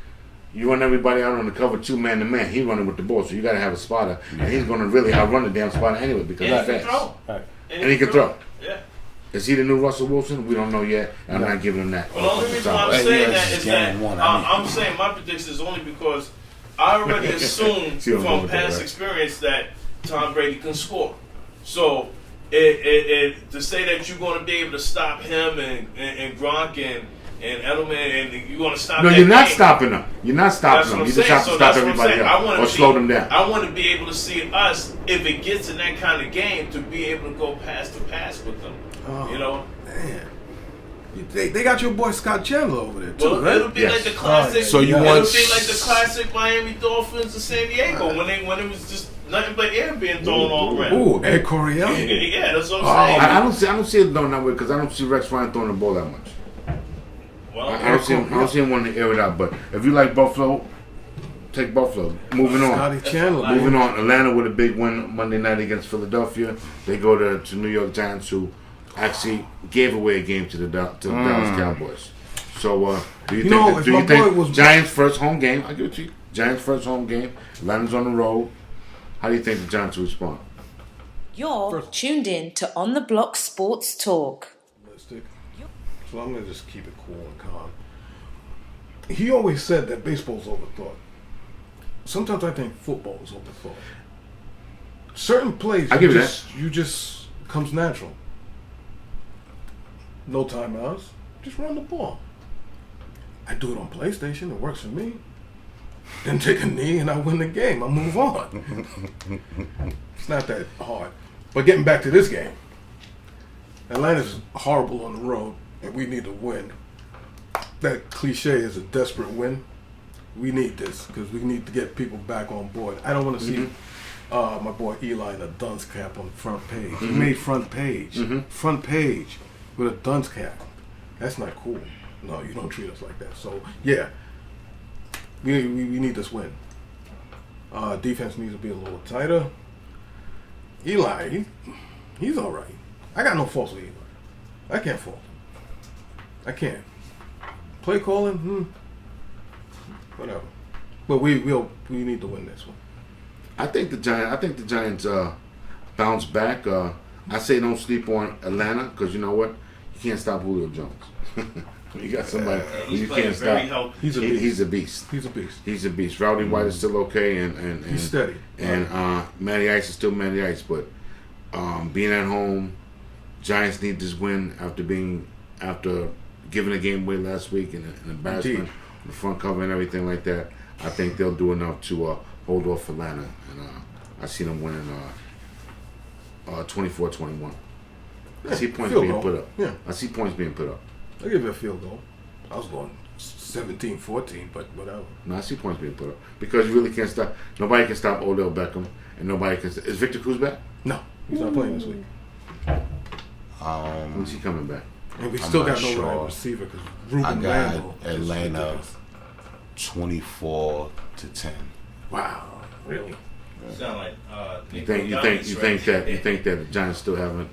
you run everybody out on the cover 2 man to man. He's running with the ball, so you got to have a spotter. And he's going to really outrun the damn spotter anyway because and he's he can fast. throw. Right. And he can throw. Yeah. Is he the new Russell Wilson? We don't know yet. I'm not giving him that. Well, the only reason why I'm Hey, saying yeah, that it's is that game one. I'm saying my prediction is only because I already assumed See what I'm going from with that, past right? experience that Tom Brady can score. So to say that you're going to be able to stop him and Gronk and Edelman and you're going to stop No, that you're not game, stopping them. You're not that's stopping what them. I'm You just saying. have to So stop that's what I'm everybody saying. else or slow them down. I want to be able to see us, if it gets in that kind of game, to be able to go pass to pass with them. Oh, You know? man. They got your boy Scott Chandler over there, too, Well, right? it'll be Yes. like the classic. So you it'll want- be like the classic Miami Dolphins of San Diego when it was just nothing but air being thrown all around. Ooh, Ed Coryell. Yeah, that's what I'm saying. I don't see it going that way because I don't see Rex Ryan throwing the ball that much. Well, I don't see him wanting to air it out. But if you like Buffalo, take Buffalo. Moving on. Scotty Chandler. Moving on. Atlanta with a big win Monday night against Philadelphia. They go to New York Giants, who actually gave away a game to the Dallas Cowboys. So do you know, think? if Do my you think boy was- Giants' first home game? I give it to you. Giants' first home game. Atlanta's on the road. How do you think the Giants will respond? You're tuned in to On the Block Sports Talk. Realistic. So I'm gonna just keep it cool and calm. He always said that baseball's overthought. Sometimes I think football is overthought. Certain plays, I give you that. you just comes natural. No timeouts, just run the ball. I do it on PlayStation. It works for me. Then take a knee and I win the game. I move on. It's not that hard. But getting back to this game, Atlanta's horrible on the road, and we need to win. That cliche is a desperate win. We need this because we need to get people back on board. I don't want to see my boy Eli in a dunce cap on the front page. He made front page with a dunce cap. That's not cool. No, you don't treat us like that. So yeah, we need this win. Defense needs to be a little tighter. Eli, he's all right. I got no faults with Eli. I can't fault him. I can't. Play calling, whatever. But we need to win this one. I think the Giants bounce back. I say don't sleep on Atlanta because you know what? You can't stop Julio Jones. You got somebody who He's you playing can't very stop. healthy. He's a beast. He's a beast. He's a beast. He's a beast. Rowdy White is still okay, and He's steady. And Matty Ice is still Matty Ice, but being at home, Giants need this win after giving the game away last week and an embarrassment, Indeed. the front cover and everything like that. I think they'll do enough to hold off Atlanta, and I see them winning 24-21. I see points field being goal. put up. Yeah. I see points being put up. I'll give it a field goal. I was going 17-14, but whatever. No, I see points being put up because you really can't stop. Nobody can stop Odell Beckham, and nobody can. Is Victor Cruz back? No, he's not playing this week. When's he coming back? And we I'm still not got no sure. wide receiver because I Ruben got Randall is Atlanta ridiculous. 24-10. Wow, really? Sound like You think that the Giants still haven't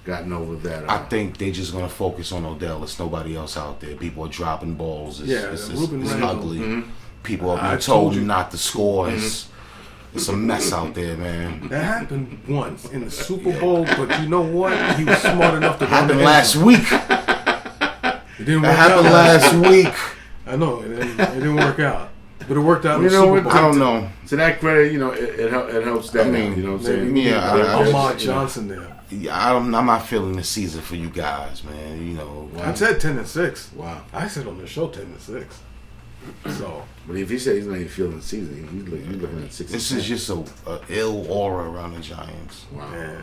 gotten over that? I think they just gonna focus on Odell. It's nobody else out there. People are dropping balls. It's Ruben Randall. ugly. Mm-hmm. People are I being told told you. not to score. It's a mess out there, man. That happened once in the Super Bowl, but you know what? He was smart enough to go in the Happened end last zone. week. It didn't That work happened out last week. I know it didn't work out, but it worked out in You the know Super what? Bowl. I don't know. To that credit, it helps that. I mean, you know what I'm saying? Maybe Ahmad I Johnson there. I'm not feeling the season for you guys, man. You know, I said 10-6. Wow. I said on the show 10-6. So But if he said he's not even feeling the season, he's looking at 6. this is just a ill aura around the Giants. wow. man,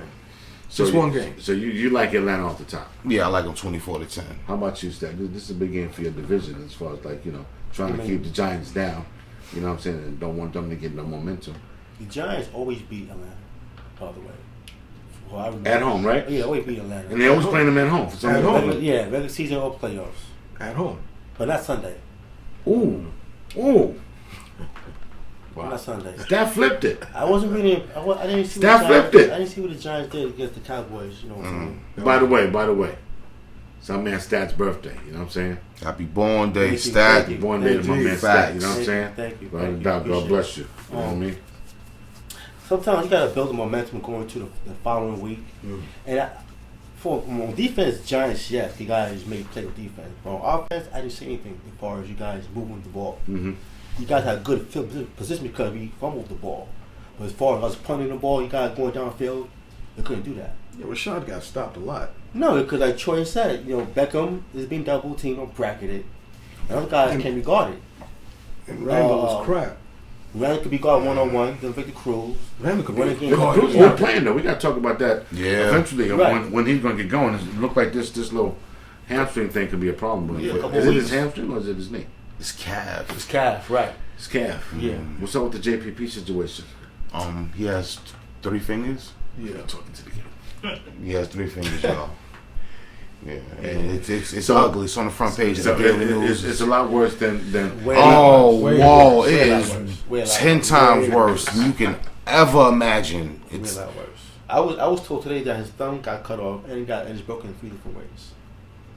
So just you- one game. So you like Atlanta off the top? Yeah, I like them 24-10. How about you, Stat? This is a big game for your division as far as trying to keep the Giants down. You know what I'm saying? And don't want them to get no momentum. The Giants always beat Atlanta, by the way. Well, I remember. At home, right? Yeah, always beat Atlanta. And they always playing them at home. For some At reason. home. Regular season or playoffs. At home. But not Sunday. Ooh. Ooh. Not Sunday. Stat flipped it. I wasn't really. I didn't see. Staff what the Giants, flipped it. I didn't see what the Giants did against the Cowboys. You know what I'm saying? By the way, it's our man Stat's birthday. You know what I'm saying? Happy born day, Thank you, Stat. thank you. Born day to my man Stat. You know what I'm saying? Thank you. Right, Thank you. God Appreciate bless you. You know what I mean? Sometimes you gotta build the momentum going to the following week. And on defense, Giants, yes, you guys made play with defense. But on offense, I didn't see anything as far as you guys moving the ball. Mm-hmm. You guys had good field position because we fumbled the ball. But as far as us punting the ball, you guys going downfield, they couldn't do that. Yeah, Rashad got stopped a lot. No, because like Troy said, Beckham is being double teamed or bracketed. And other guys can't be guarded. And Randall was crap. Randall could be guarded one-on-one, then Victor Cruz. Randall could When be again- Cruz guarded. not playing though. We got to talk about that Yeah. eventually. Right. When he's going to get going, it look like this little hamstring thing could be a problem. With Yeah, a him. couple Is it weeks. his hamstring or is it his knee? It's calf. His calf, right. His calf. Yeah. What's up with the JPP situation? He has 3 fingers. Yeah. Talking to the kid. He has 3 fingers, y'all. Yeah, and it's So- ugly. It's on the front page of the So Daily News. it's a lot worse than Way Oh, Way whoa! worse. It Way a lot is worse. Way a lot 10 worse. times Way worse than you can ever imagine. It's It's a lot worse. I was told today that his thumb got cut off and it's broken in 3 different ways.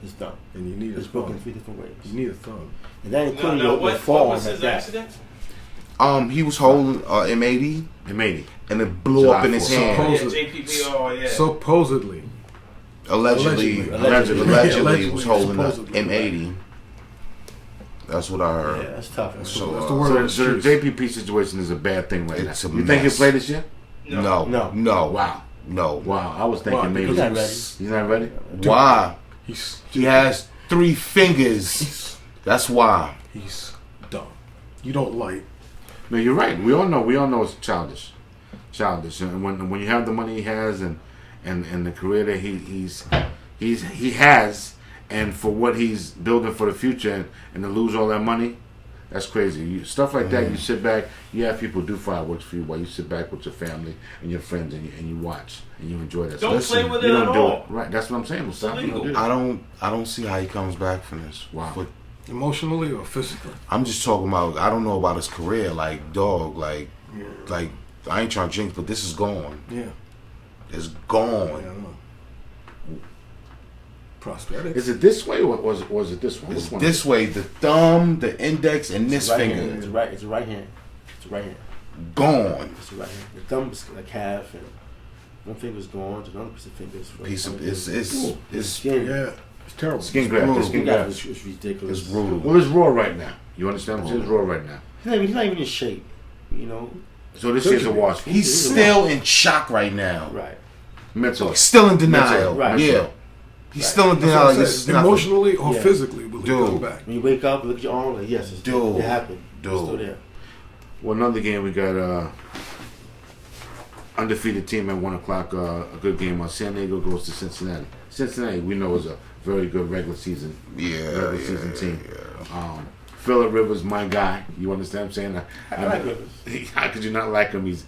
His thumb. And you need a It's broken in thumb. 3 different ways. You need a thumb. And that including your what forearm was at his that. accident? he was holding M80 it made it. and it blew July up in his 4th. hand. Oh, yeah, Supposedly. JPP. Oh, yeah. Supposedly. Allegedly, Allegedly. he was holding a Supposedly. M80. That's what I Yeah, heard. that's tough. So, That's the word. So the JPP situation is a bad thing right It's now. a You think he'll mess. play this year? No, No. no, Wow. no. Wow. I was thinking Why? maybe He's not ready. he's not ready. Why? He's He has 3 fingers. That's why. he's dumb. You don't like. No, you're right. We all know it's childish. And when you have the money he has and the career that he has, and for what he's building for the future, and to lose all that money, that's crazy. Stuff like that. You sit back. You have people do fireworks for you while you sit back with your family and your friends, and you watch and you enjoy that. Don't stuff. play with You it don't at do all. it. Right. That's what I'm saying. Mustafa. You don't do I that. don't see how he comes back from this. Wow. But Emotionally or physically? I'm just talking about. I don't know about his career. Like dog. Like I ain't trying to jinx, but this is gone. Yeah. It's I gone. don't know. Prosthetics. Is it this way or was it this one? It's Which one? this way: the thumb, the index, and this Right finger hand. It's right. It's a right hand. It's a right hand. gone. It's a right hand. The thumb is a calf, and one finger's gone. The other piece of fingers. Piece of it's the it's skin. Yeah. It's terrible. Skin graft. brutal. The skin graft. It's ridiculous. It's brutal. Well, it's Raw right now. You understand what I'm saying? It's Raw right now. He's not even in shape. You know. So this year's a wash. He's still in shock right now. Right. Mentally. He's still in denial. Right. Yeah. He's Right. still in That's what denial. I This said. is nothing. Emotionally or Yeah. physically, will it Dude. come back? When you wake up and look at your arm, like yes, Dude. it happened. It's Dude. still there. Well, another game we got undefeated team at 1 o'clock. A good game. San Diego goes to Cincinnati. Cincinnati, we know, is a very good regular season team. Phillip Rivers, my guy. You understand what I'm saying? I like Rivers. How could you not like him? He's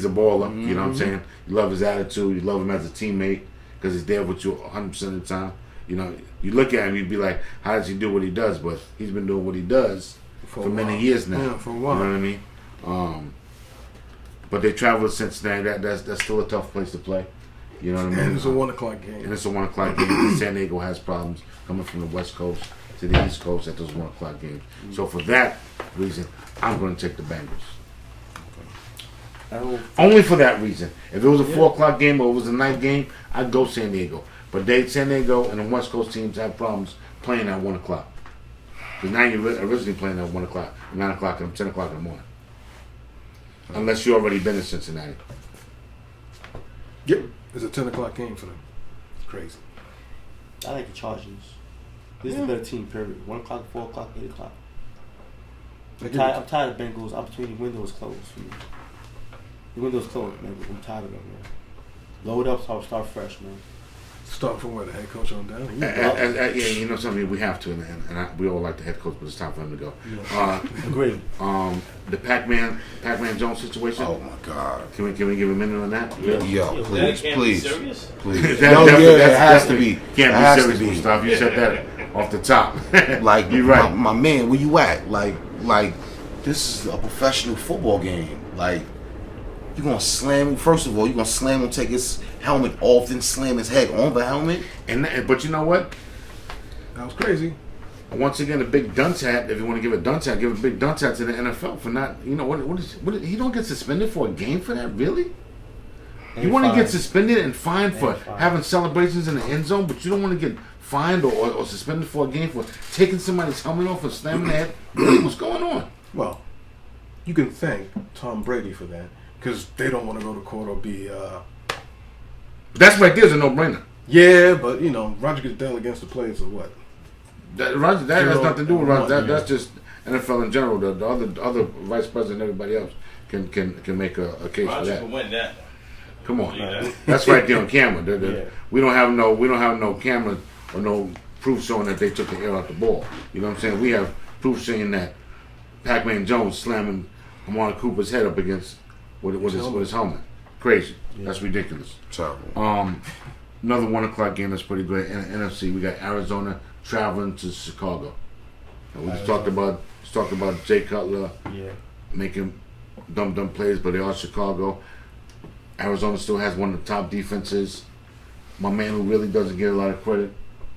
a baller. You know what I'm saying? You love his attitude. You love him as a teammate because he's there with you 100% of the time. You know, you look at him, you'd be like, how does he do what he does? But he's been doing what he does for many years now. Yeah, for a while. You know what I mean? But they travel to Cincinnati. That's still a tough place to play. You know what I mean? And it's a 1 o'clock game. And it's a 1 o'clock game. San Diego has problems coming from the West Coast to the East Coast at those 1 o'clock games. So for that reason, I'm going to take the Bengals. Only for that reason. If it was a 4 o'clock game or it was a night game, I'd go San Diego. But San Diego and the West Coast teams have problems playing at 1 o'clock. Because now you're originally playing at 1 o'clock, 9 o'clock, and 10 o'clock in the morning. Unless you've already been in Cincinnati. Yep. It's a 10 o'clock game for them. It's crazy. I like the Chargers. This is a better team, period. 1 o'clock, 4 o'clock, 8 o'clock. I'm tired of Bengals. Opportunity window is closed for me. The window's closed, man. I'm tired of it, man. Load up, start fresh, man. Start from where the head coach on down. Yeah, you know something, we have to, and we all like the head coach, but it's time for him to go. Agreed. The Pac-Man Jones situation. Oh my God! Can we give a minute on that? Yo, please, That please, serious? please. That No, definitely- yeah, that's it has to definitely- be. Can't It has be to serious, be. Mustafa. You said that off the top. Like you're right. my man, where you at? Like this is a professional football game. Like you gonna slam him? First of all, you gonna slam him, take his helmet off, then slam his head on the helmet. But you know what? That was crazy. Once again, a big dunce hat. If you want to give a dunce hat, give a big dunce hat to the NFL for not. You know what is he don't get suspended for a game for that? Really? You want to get suspended and fined for having celebrations in the end zone, but you don't want to get fined or suspended for a game for taking somebody's helmet off and slamming their head. Really, what's going on? Well, you can thank Tom Brady for that because they don't want to go to court or be. That's right. There's a no-brainer. Yeah, but you know, Roger Goodell against the players or what? That has nothing to do with Roger. That's Yeah. just NFL in general. The other vice president, and everybody else can make a case for Roger that. can win that. Come on, Yeah. that's right there on camera. Yeah. We don't have no camera or no proof showing that they took the air out the ball. You know what I'm saying? We have proof saying that Pac-Man Jones slamming Amari Cooper's head up against with his helmet. Crazy. Yeah. That's ridiculous. Terrible. Another 1 o'clock game that's pretty great. NFC, we got Arizona traveling to Chicago. And we just talked about Jay Cutler Yeah. making dumb plays, but they are Chicago. Arizona still has one of the top defenses. My man who really doesn't get a lot of credit,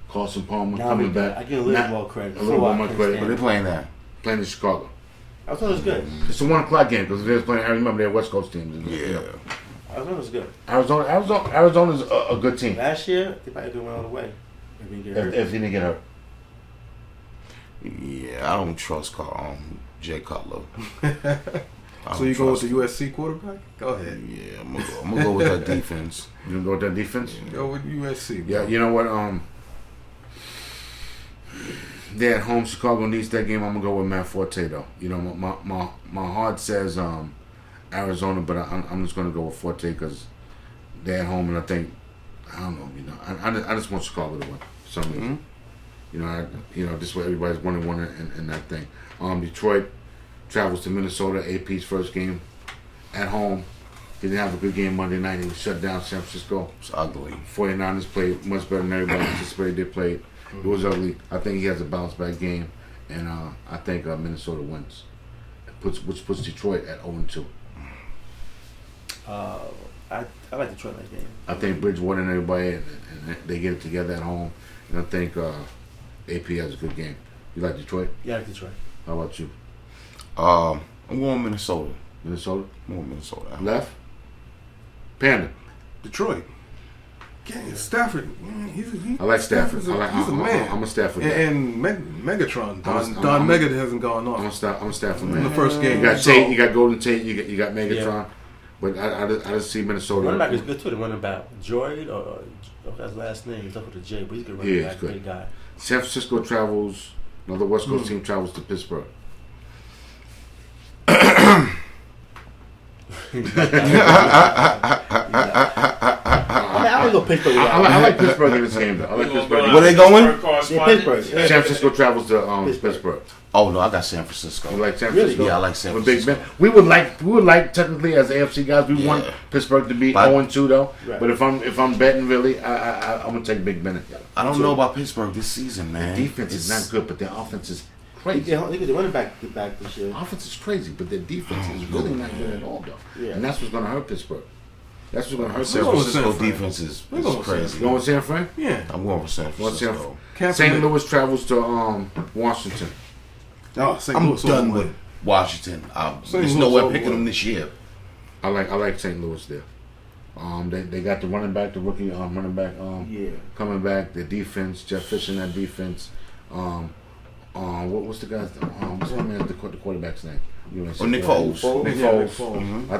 Carson Palmer, Now coming back. I give a little more credit. A little Before more I credit. But they're playing that. Playing in Chicago. I thought it was good. It's a 1 o'clock game because they're playing. I remember they're West Coast teams. Yeah. I thought it was good. Arizona's a good team. Last year, they probably went all the way. If he get hurt. If he didn't get hurt. Yeah, I don't trust Jay Cutler. So you go with the USC quarterback? Go ahead. Yeah, I'm gonna go with that defense. You gonna go with that defense? Go with USC. Yeah, Bro. you know what? They're at home. Chicago needs that game. I'm gonna go with Matt Forte though. You know, my heart says Arizona, but I'm just gonna go with Forte because they're at home, and I think I don't know. You know, I just want Chicago to win for some reason. You know, this way everybody's 1-1 in that thing. Detroit travels to Minnesota. AP's first game at home. He didn't have a good game Monday night. He was shut down San Francisco. It's ugly. 49ers played much better than everybody anticipated they played. It was ugly. I think he has a bounce back game, and I think Minnesota wins, which puts Detroit at 0-2. I like Detroit that game. I think Bridgewater and everybody, and they get it together at home, and I think AP has a good game. You like Detroit? Yeah, I like Detroit. How about you? I'm going Minnesota. Minnesota? I'm going Minnesota. Left? Panda? Detroit. Stafford, I like Stafford. He's a man. I'm a Stafford guy. And Megatron, Don I'm- Mega hasn't gone off. I'm a Stafford In man. the first game. You got So- Tate, you got Golden Tate, you got Megatron. Yeah. But I just see Minnesota. Running back is good too. The running back, Joy, or that's his last name. He's up with a J, but he's a good running Yeah, back. he's good. Big guy. San Francisco travels. Another West Coast team travels to Pittsburgh. I would go Pittsburgh. I like Pittsburgh in this game though. I like Pittsburgh. Where they going? Yeah, Pittsburgh. San Francisco travels to Pittsburgh. Oh no, I got San Francisco. You like San Really? Francisco? Yeah, I like San With Big Francisco. Ben. We would like technically as AFC guys, we want Pittsburgh to be But- 0-2 though. Right. But if I'm betting really, I'm gonna take Big Ben. I don't know about Pittsburgh this season, man. Defense is not good, but their offense is crazy. Yeah, look at the running back this year. Offense is crazy, but their defense is really not good at all though. Yeah. And that's what's gonna hurt Pittsburgh. That's what's gonna hurt San We're going Pittsburgh. with Francisco San Fran. defense is We're going with San crazy. You going with San Fran? Yeah. I'm going for San What's San Francisco. Kaepernick. St. Louis travels to Washington. Oh, St. I'm Louis done over with Washington. St. There's Louis no way over picking with. them this year. I like St. Louis there. They got the running back, the rookie running back Yeah. coming back. The defense, Jeff Fisher in that defense. What's the guy's what's my man the quarterback's name? Nick Foles. Nick Yeah, Nick Foles.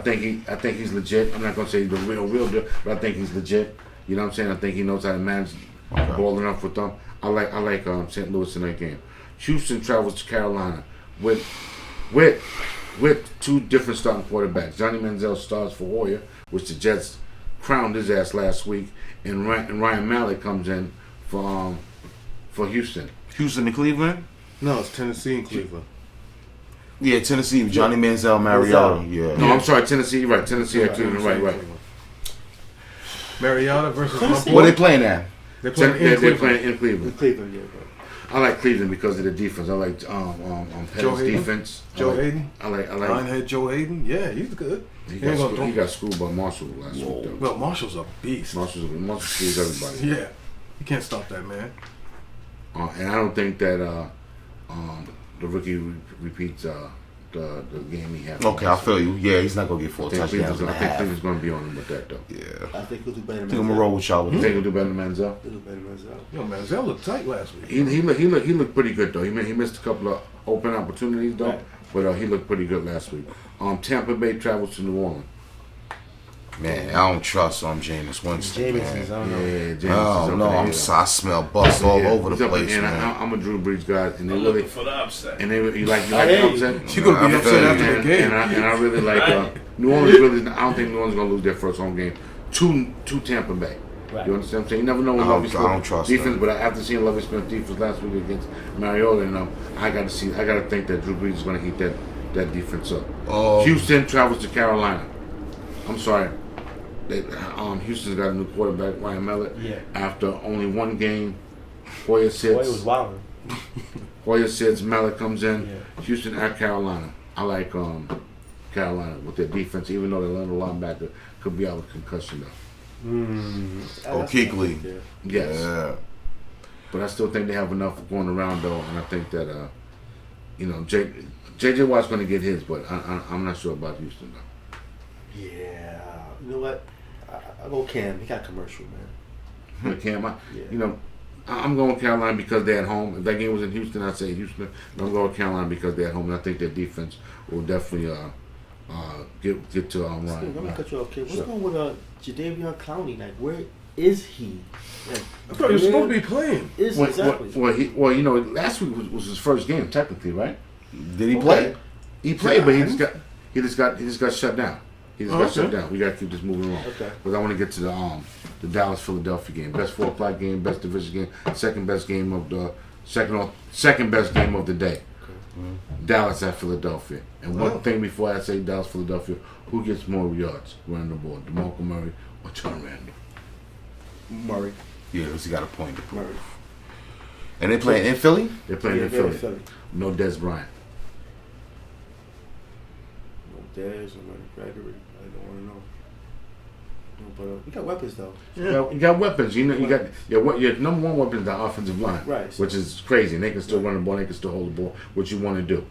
I think he's legit. I'm not gonna say he's the real deal, but I think he's legit. You know what I'm saying? I think he knows how to manage the ball enough with them. I like St. Louis in that game. Houston travels to Carolina with two different starting quarterbacks. Johnny Manziel starts for Hoyer, which the Jets crowned his ass last week, and Ryan Mallett comes in for Houston. Houston and Cleveland? No, it's Tennessee and Cleveland. Yeah, Tennessee. Johnny Manziel, Mariota. Yeah. No, I'm sorry, Tennessee. You're right, Tennessee at Cleveland. Right. Mariota versus my Where boy. they playing at? They're playing in They're Cleveland. playing in Cleveland. Cleveland, yeah. Bro. I like Cleveland because of the defense. I like Pettis' Hayden? defense. Joe Hayden. I like Linehead Joe Hayden. Yeah, he's good. he ain't gonna throw. got schooled by Marshall last week though. Well, Marshall's a beast. Marshall schools everybody. Yeah, you can't stop that man. And I don't think that the rookie repeats the game he had. Okay, I feel you. Yeah, he's not gonna get I 4 think touchdowns and a half. Cleveland's going to be on him with that though. Yeah. I think he'll do better I than think I'm gonna roll with y'all with You that. think he'll do better than Manziel? He'll do better than Manziel. Yo, Manziel looked tight last week. He looked pretty good though. He missed a couple of open opportunities though, Right. but he looked pretty good last week. Tampa Bay travels to New Orleans. Man, I don't trust Jameis Winston. Jameson's, I Man. don't know. Yeah, James. Oh no, I smell bust all over the place, and man. I'm a Drew Brees guy, and they I'm really looking for the upset. and you like I hear the you. upset. You're gonna be I upset feel you, after the And, game. and I really like New Orleans. Really, I don't think New Orleans gonna lose their first home game to Tampa Bay. Right. You understand what I'm saying? You never know when I don't- Lovie I don't Smith trust defense, them. but after seeing Lovie Smith defense last week against Mariota, I got to think that Drew Brees is gonna heat that defense up. Oh. Houston travels to Carolina. I'm sorry. Houston's got a new quarterback, Ryan Mallett. Yeah. After only one game, Hoyer Boy, it was sits. wild. Hoyer sits. Mallett comes in. Yeah. Houston at Carolina. I like Carolina with their defense, even though the linebacker could be out with concussion though. Kuechly. Yes, Yeah. but I still think they have enough going around though, and I think that JJ Watt's going to get his, but I'm not sure about Houston though. Yeah. You know what? I go Cam. He got commercial, man. But Cam, Yeah. I'm going Carolina because they're at home. If that game was in Houston, I'd say Houston. But I'm going Carolina because they're at home, and I think their defense will definitely get to Let me Ryan. cut you off, kid. What's Sure. going with Jadeveon Clowney? Like, where is he? Like, I thought he was supposed to be playing. Is exactly. Last week was his first game technically, right? Did he play? He played, but he just got shut down. He just got Okay. shut down. We got to keep this moving along. Okay. Because I want to get to the Dallas Philadelphia game, best 4 o'clock game, best division game, second best game of the day. Dallas at Philadelphia. And one thing before I say Dallas Philadelphia, who gets more yards running the ball, DeMarco Murray or John Randall? Murray. Yeah, because he got a point to prove. Murray. And they playing in Philly? They're playing in they're Philly. No Des Bryant. No Dez or no Gregory. I don't want to know. No, but we got weapons though. You got weapons. You got your number one weapon is the offensive line, Right. which is crazy. And they can still run the ball. They can still hold the ball. What you want to do?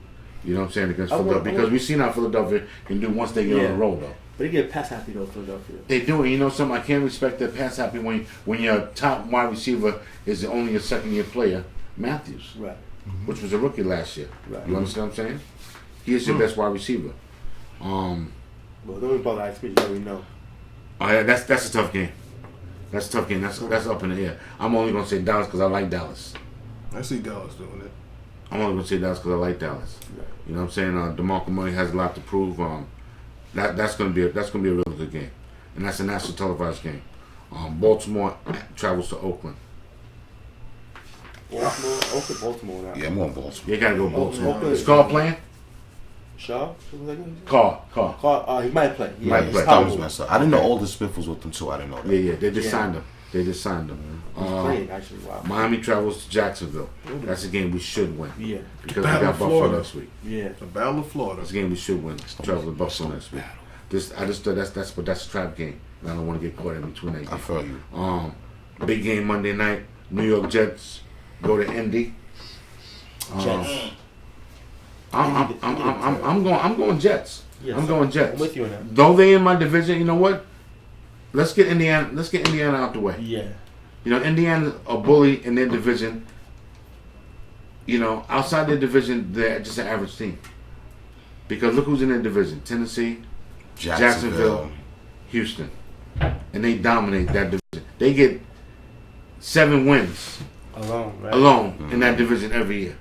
You know what I'm saying, against I want- Philadelphia. Because we've seen how Philadelphia can do once they get on the roll, though. But they get pass happy though, Philadelphia. They do, and you know something, I can't respect that pass happy when your top wide receiver is only a second-year player, Matthews, Right. which was a rookie last year. Right. You understand what I'm saying? He is your best wide receiver. Well, don't about that experience. You already know. That's a tough game. That's a tough game. That's up in the air. I'm only gonna say Dallas because I like Dallas. I see Dallas doing it. I'm only gonna say Dallas because I like Dallas. Right. You know what I'm saying? DeMarco Murray has a lot to prove. That's gonna be a really good game, and that's a national televised game. Baltimore travels to Oakland. Baltimore now. Yeah, I'm on Baltimore. You gotta go Baltimore. Oakland. Is Carr playing? Shaw? Carr. He might play. Yeah, Might it's play. That was probable. messed up. I didn't know Aldon Smith was with them too. I didn't know that. Yeah. They just Yeah. signed him. He's playing actually. Wow. Miami travels to Jacksonville. That's a game we should win Yeah. because we Battle got of Buffalo Florida. next week. Yeah. The Battle of Florida. That's a game we should win. Travel to Buffalo next week. I just thought that's a trap game. And I don't want to get caught in between that I game. feel you. Big game Monday night. New York Jets go to Indy. Jets. I'm going Jets. Yes, I'm going Jets. I'm with you on that. Though they in my division, you know what? Let's get Indiana out the way. Yeah. You know, Indiana's a bully in their division. You know, outside their division, they're just an average team. Because look who's in their division: Tennessee, Jacksonville, Houston, and they dominate that division. They get 7 wins Alone. in that division every year.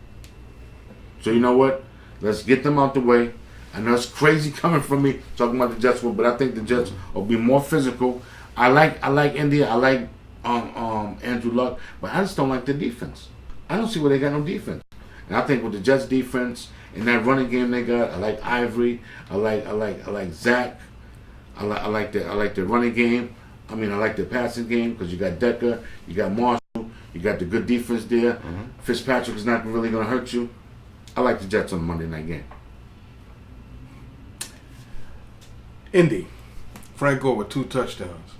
So you know what? Let's get them out the way. I know it's crazy coming from me talking about the Jets, but I think the Jets will be more physical. I like India. I like Andrew Luck, but I just don't like the defense. I don't see where they got no defense. And I think with the Jets defense and that running game they got, I like Ivory. I like Zach. I like the running game. I mean, I like the passing game because you got Decker, you got Marshall, you got the good defense there. Fitzpatrick is not really going to hurt you. I like the Jets on the Monday night game. Indy. Frank Gore with 2 touchdowns.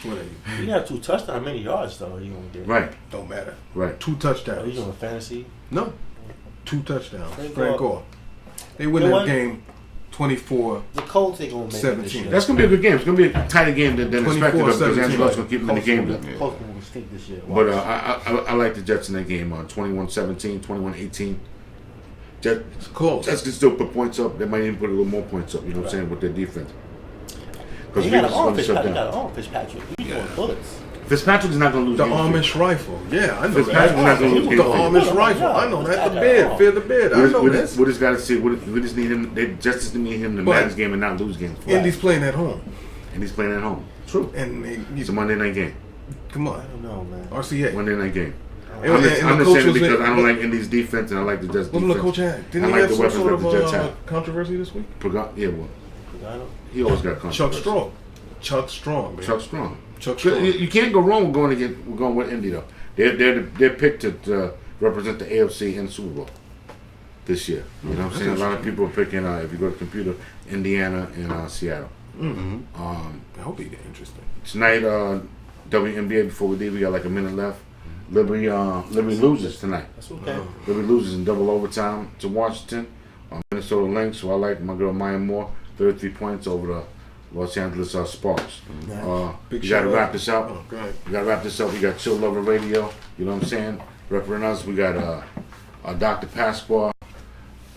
What are you? He got 2 touchdowns. How many yards though? He gonna get? Right, Don't matter. right. 2 Are you touchdowns. doing fantasy? No. 2 touchdowns. Frank Frank Gore. Gore. They win You know that what? game 24. The Colts ain't gonna make it this 17. year. That's going to be a good game. It's going to be a tighter game than expected because 24-17. Angelo's going to keep them in the game. Colts Though. Colts gonna stink this year. But Watch. I like the Jets in that game. 21-17, 21-18. Jets It's close. can still put points up. They might even put a little more points up. You know what I'm saying, with their defense. Because He got an Vegas is arm, going to shut Fitzpatrick. He got down. an arm, Fitzpatrick. He's doing bullets. Fitzpatrick is not going to lose The games. Amish rifle. Yeah, I know Fitzpatrick is not that. going to lose The games. Amish rifle. I know that. The bid. Fear the bid. I know this. We just got to see. We just need him. They just need him to But- manage game and not lose games. Indy's playing at home. And he's playing at home. True. And It's a Monday night game. come I on. don't know, man. RCA. Monday night game. And- I'm and just the saying coach it was because in- I don't like Indy's defense and I like the Jets Wasn't defense. the coach had? Didn't I he like have the some weapons sort that the Jets of have. controversy this week? Yeah, well, Pagano? he always got controversy. Chuck Strong. Chuck Strong, man. Chuck Strong. Chuck You, Strong. you can't go wrong with going with Indy though. They're picked to represent the AFC in Super Bowl this year. You know what I'm saying? A lot of people are picking. If you go to the computer, Indiana and Seattle. I hope he get interesting. Tonight, WNBA. Before we leave, we got like a minute left. Liberty loses tonight. That's okay. Liberty loses in double overtime to Washington. Minnesota Lynx. So I like my girl Maya Moore, 33 points over the Los Angeles Sparks. Big You got to shout wrap out. this up. Oh, go ahead. We got to wrap this up. We got Chill Lover Radio. You know what I'm saying? Representing us. We got Dr. Pasqua.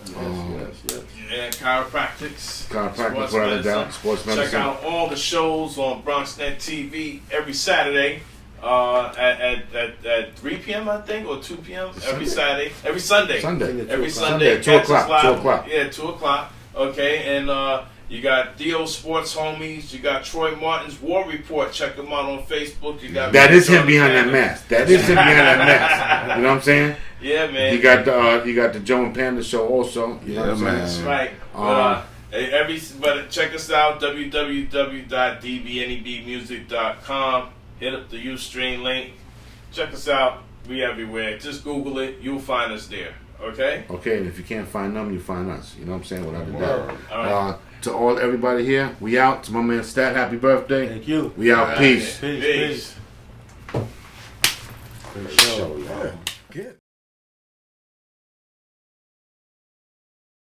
Yes. And chiropractics. Chiropractic, Sports without a doubt. medicine. Sports Check medicine. out all the shows on BronxNet TV every Saturday at 3 p.m. I think, or 2 p.m. Every Saturday, every Sunday. Sunday. Every Sunday, Sunday, 2 catch us o'clock, 2 live. o'clock. Yeah, 2 o'clock. Okay, and you got Theo Sports Homies. You got Troy Martin's War Report. Check him out on Facebook. You got That is him behind that mask. That is him behind that mask. You know what I'm saying? Yeah, man. You got the Joe and Panda show also. You know what I'm saying? That's right. But check us out, www.dbnebmusic.com. Hit up the Ustream link. Check us out. We everywhere. Just Google it. You'll find us there. Okay? Okay, and if you can't find them, you find us. You know what I'm saying? Without a doubt. All right. To everybody here, we out. To my man Stat, happy birthday. Thank you. We out. Peace. Peace. Great show. Yeah.